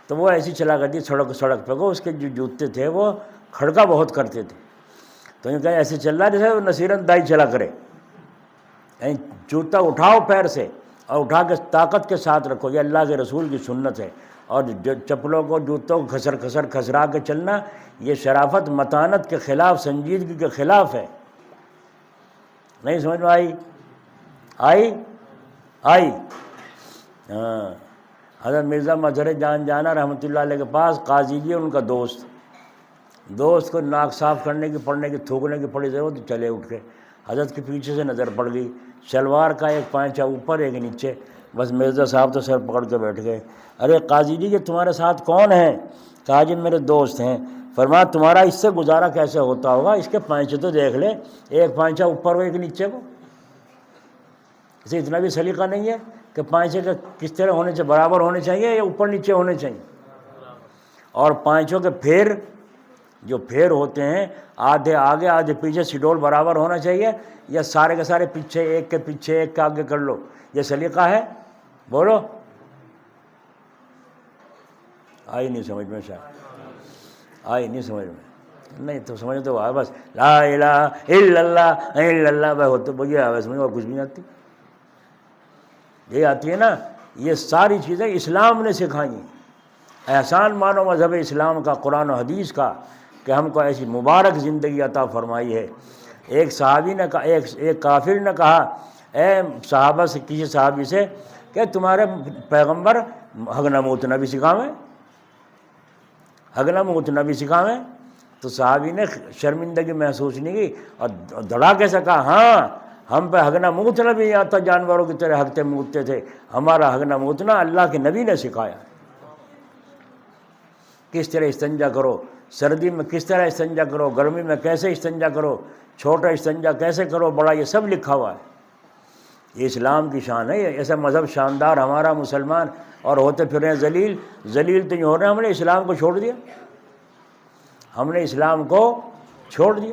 تو وہ ایسی چلا کرتی سڑک پہ کو، اس کے جو جوتے تھے وہ کھڑکا بہت کرتے تھے، تو یہ کہیں ایسے چل رہا ہے جیسے وہ نصیرن دائی چلا کرے، یعنی جوتا اٹھاؤ پیر سے اور اٹھا کے طاقت کے ساتھ رکھو، یہ اللہ کے رسول کی سنت ہے۔ اور چپلوں کو جوتوں کو کھسر کھسر کھسرا کے چلنا، یہ شرافت متانت کے خلاف، سنجیدگی کے خلاف ہے۔ نہیں سمجھ میں آئی؟ ہاں، حضرت مرزا مظہر جان جانا رحمۃ اللہ علیہ کے پاس قاضی جی ان کا دوست کو ناک صاف کرنے کی پڑنے کی تھوکنے کی پڑی ضرورت، چلے اٹھ کے حضرت کے پیچھے سے نظر پڑ گئی، شلوار کا ایک پائچہ اوپر ایک نیچے، بس مرزا صاحب تو سر پکڑ کے بیٹھ گئے۔ ارے قاضی جی کہ تمہارے ساتھ کون ہیں؟ کہا جی میرے دوست ہیں۔ فرمایا تمہارا اس سے گزارا کیسے ہوتا ہوگا؟ اس کے پائچے تو دیکھ لے، ایک پائچہ اوپر ہو ایک نیچے کو، اسے اتنا بھی سلیقہ نہیں ہے کہ پائچے کا کس طرح ہونے چاہیے، برابر ہونے چاہیے یا اوپر نیچے ہونے چاہیے؟ اور پائچوں کے پھیر ہوتے ہیں، آدھے آگے آدھے پیچھے، سڈول برابر ہونا چاہیے یا سارے کے سارے پیچھے ایک کے پیچھے ایک کے آگے کر لو؟ یہ سلیقہ ہے؟ بولو، آئی نہیں سمجھ میں؟ شاید آئی نہیں سمجھ میں، نہیں تو سمجھ تو بس لا الہ الا اللہ الا اللہ بھائی ہوتے بھیا آواز سمجھ، اور کچھ بھی نہیں آتی، یہ آتی ہے نا۔ یہ ساری چیزیں اسلام نے سکھائی ہیں، احسان مانو مذہب اسلام کا، قرآن و حدیث کا، کہ ہم کو ایسی مبارک زندگی عطا فرمائی ہے۔ ایک صحابی نے کہا، ایک کافر نے کہا اے صحابہ سے، کسی صحابی سے، کہ تمہارے پیغمبر ہگنا موتنا بھی سکھاویں، ہگنا موتنا بھی سکھاویں؟ تو صحابی نے شرمندگی محسوس نہیں کی اور دھڑاکے سے کہا ہاں، ہم پہ ہگنا موتنا بھی آتا، جانوروں کی طرح ہگتے موتتے تھے، ہمارا ہگنا موتنا اللہ کے نبی نے سکھایا۔ کس طرح استنجا کرو، سردی میں کس طرح استنجا کرو، گرمی میں کیسے استنجا کرو، چھوٹا استنجا کیسے کرو، بڑا، یہ سب لکھا ہوا ہے۔ یہ اسلام کی شان ہے، ایسا مذہب شاندار ہمارا مسلمان، اور ہوتے پھر رہے ہیں ذلیل تو یہ ہو رہے ہیں، ہم نے اسلام کو چھوڑ دیا، ہم نے اسلام کو چھوڑ دیا۔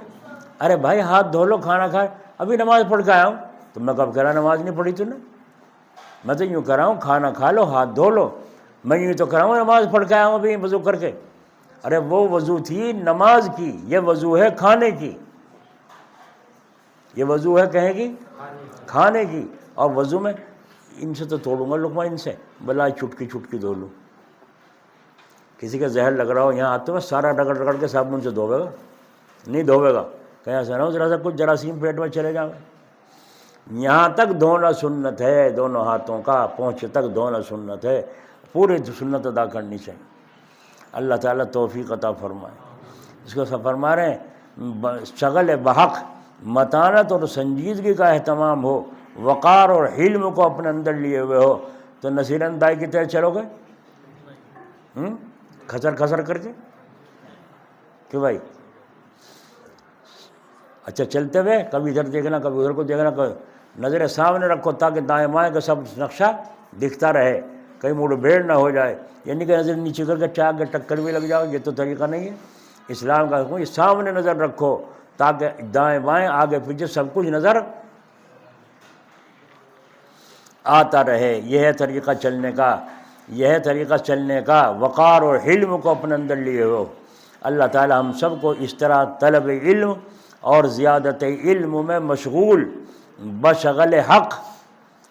ارے بھائی ہاتھ دھو لو، کھانا کھائے، ابھی نماز پڑھ کے آیا ہوں، تو میں کب کہہ رہا نماز نہیں پڑھی تو نے؟ میں تو یوں کہہ رہا ہوں کھانا کھا لو، ہاتھ دھو لو، میں یوں تو کہہ رہا ہوں نماز پڑھ کے آیا ہوں ابھی وضو کر کے۔ ارے وہ وضو تھی نماز کی، یہ وضو ہے کھانے کی، یہ وضو ہے کہیں گی کھانے کی۔ اور وضو میں ان سے تو توڑوں گا لقمہ، ان سے بلا چٹکی دھو لوں۔ کسی کا زہر لگ رہا ہو یہاں آتے میں سارا رگڑ کے صابن سے دھوے گا؟ نہیں دھوے گا، کہیں ایسا نہ ہو ذرا سا کچھ جراثیم پیٹ میں چلے جاؤ۔ یہاں تک دھونا سنت ہے، دونوں ہاتھوں کا پہنچ تک دھونا سنت ہے، پوری سنت ادا کرنی چاہیے۔ اللہ تعالیٰ توفیق عطا فرمائے۔ اس کو سب فرما رہے ہیں شغل بحق، متانت اور سنجیدگی کا اہتمام ہو، وقار اور حلم کو اپنے اندر لیے ہوئے ہو، تو نصیر اندائی کی طرح چلو گے کھسر کھسر کر کے کہ بھائی اچھا چلتے ہوئے کبھی ادھر دیکھنا کبھی ادھر کو دیکھنا، نظر سامنے رکھو تاکہ دائیں بائیں کا سب نقشہ دکھتا رہے، کہیں موڑ بھیڑ نہ ہو جائے، یعنی کہ نظر نیچے کر کے چاک کے ٹکر بھی لگ جاؤ، یہ تو طریقہ نہیں ہے اسلام کا۔ حکم سامنے نظر رکھو تاکہ دائیں بائیں آگے پیچھے سب کچھ نظر آتا رہے۔ یہ ہے طریقہ چلنے کا، یہ ہے طریقہ چلنے کا، وقار اور حلم کو اپنے اندر لیے ہو۔ اللہ تعالی ہم سب کو اس طرح طلب علم اور زیادت علم میں مشغول بشغل حق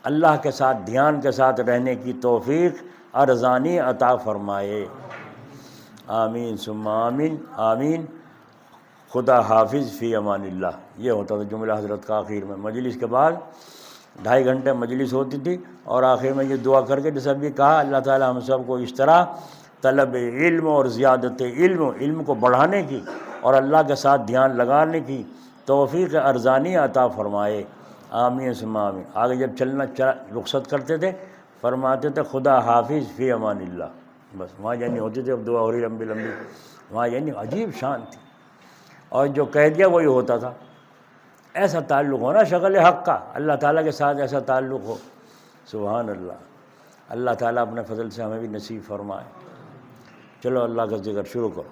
اللہ کے ساتھ دھیان کے ساتھ رہنے کی توفیق ارزانی عطا فرمائے۔ آمین ثم آمین آمین۔ خدا حافظ، فی امان اللہ۔ یہ ہوتا تھا جملہ حضرت کا آخر میں۔ مجلس کے بعد 2.5 گھنٹے مجلس ہوتی تھی، اور آخر میں یہ دعا کر کے جیسا بھی کہا، اللہ تعالی ہم سب کو اس طرح طلب علم اور زیادت علم کو بڑھانے کی اور اللہ کے ساتھ دھیان لگانے کی توفیق ارزانی عطا فرمائے، آمین ثم آمین۔ آگے جب رخصت کرتے تھے فرماتے تھے خدا حافظ فی امان اللہ، بس وہاں یعنی ہوتی تھی، اب دعا ہو رہی لمبی لمبی، وہاں یعنی عجیب شان تھی، اور جو کہہ دیا وہی ہوتا تھا۔ ایسا تعلق ہونا شغل حق کا، اللہ تعالیٰ کے ساتھ ایسا تعلق ہو، سبحان اللہ۔ اللہ تعالیٰ اپنے فضل سے ہمیں بھی نصیب فرمائے۔ چلو اللہ کا ذکر شروع کرو۔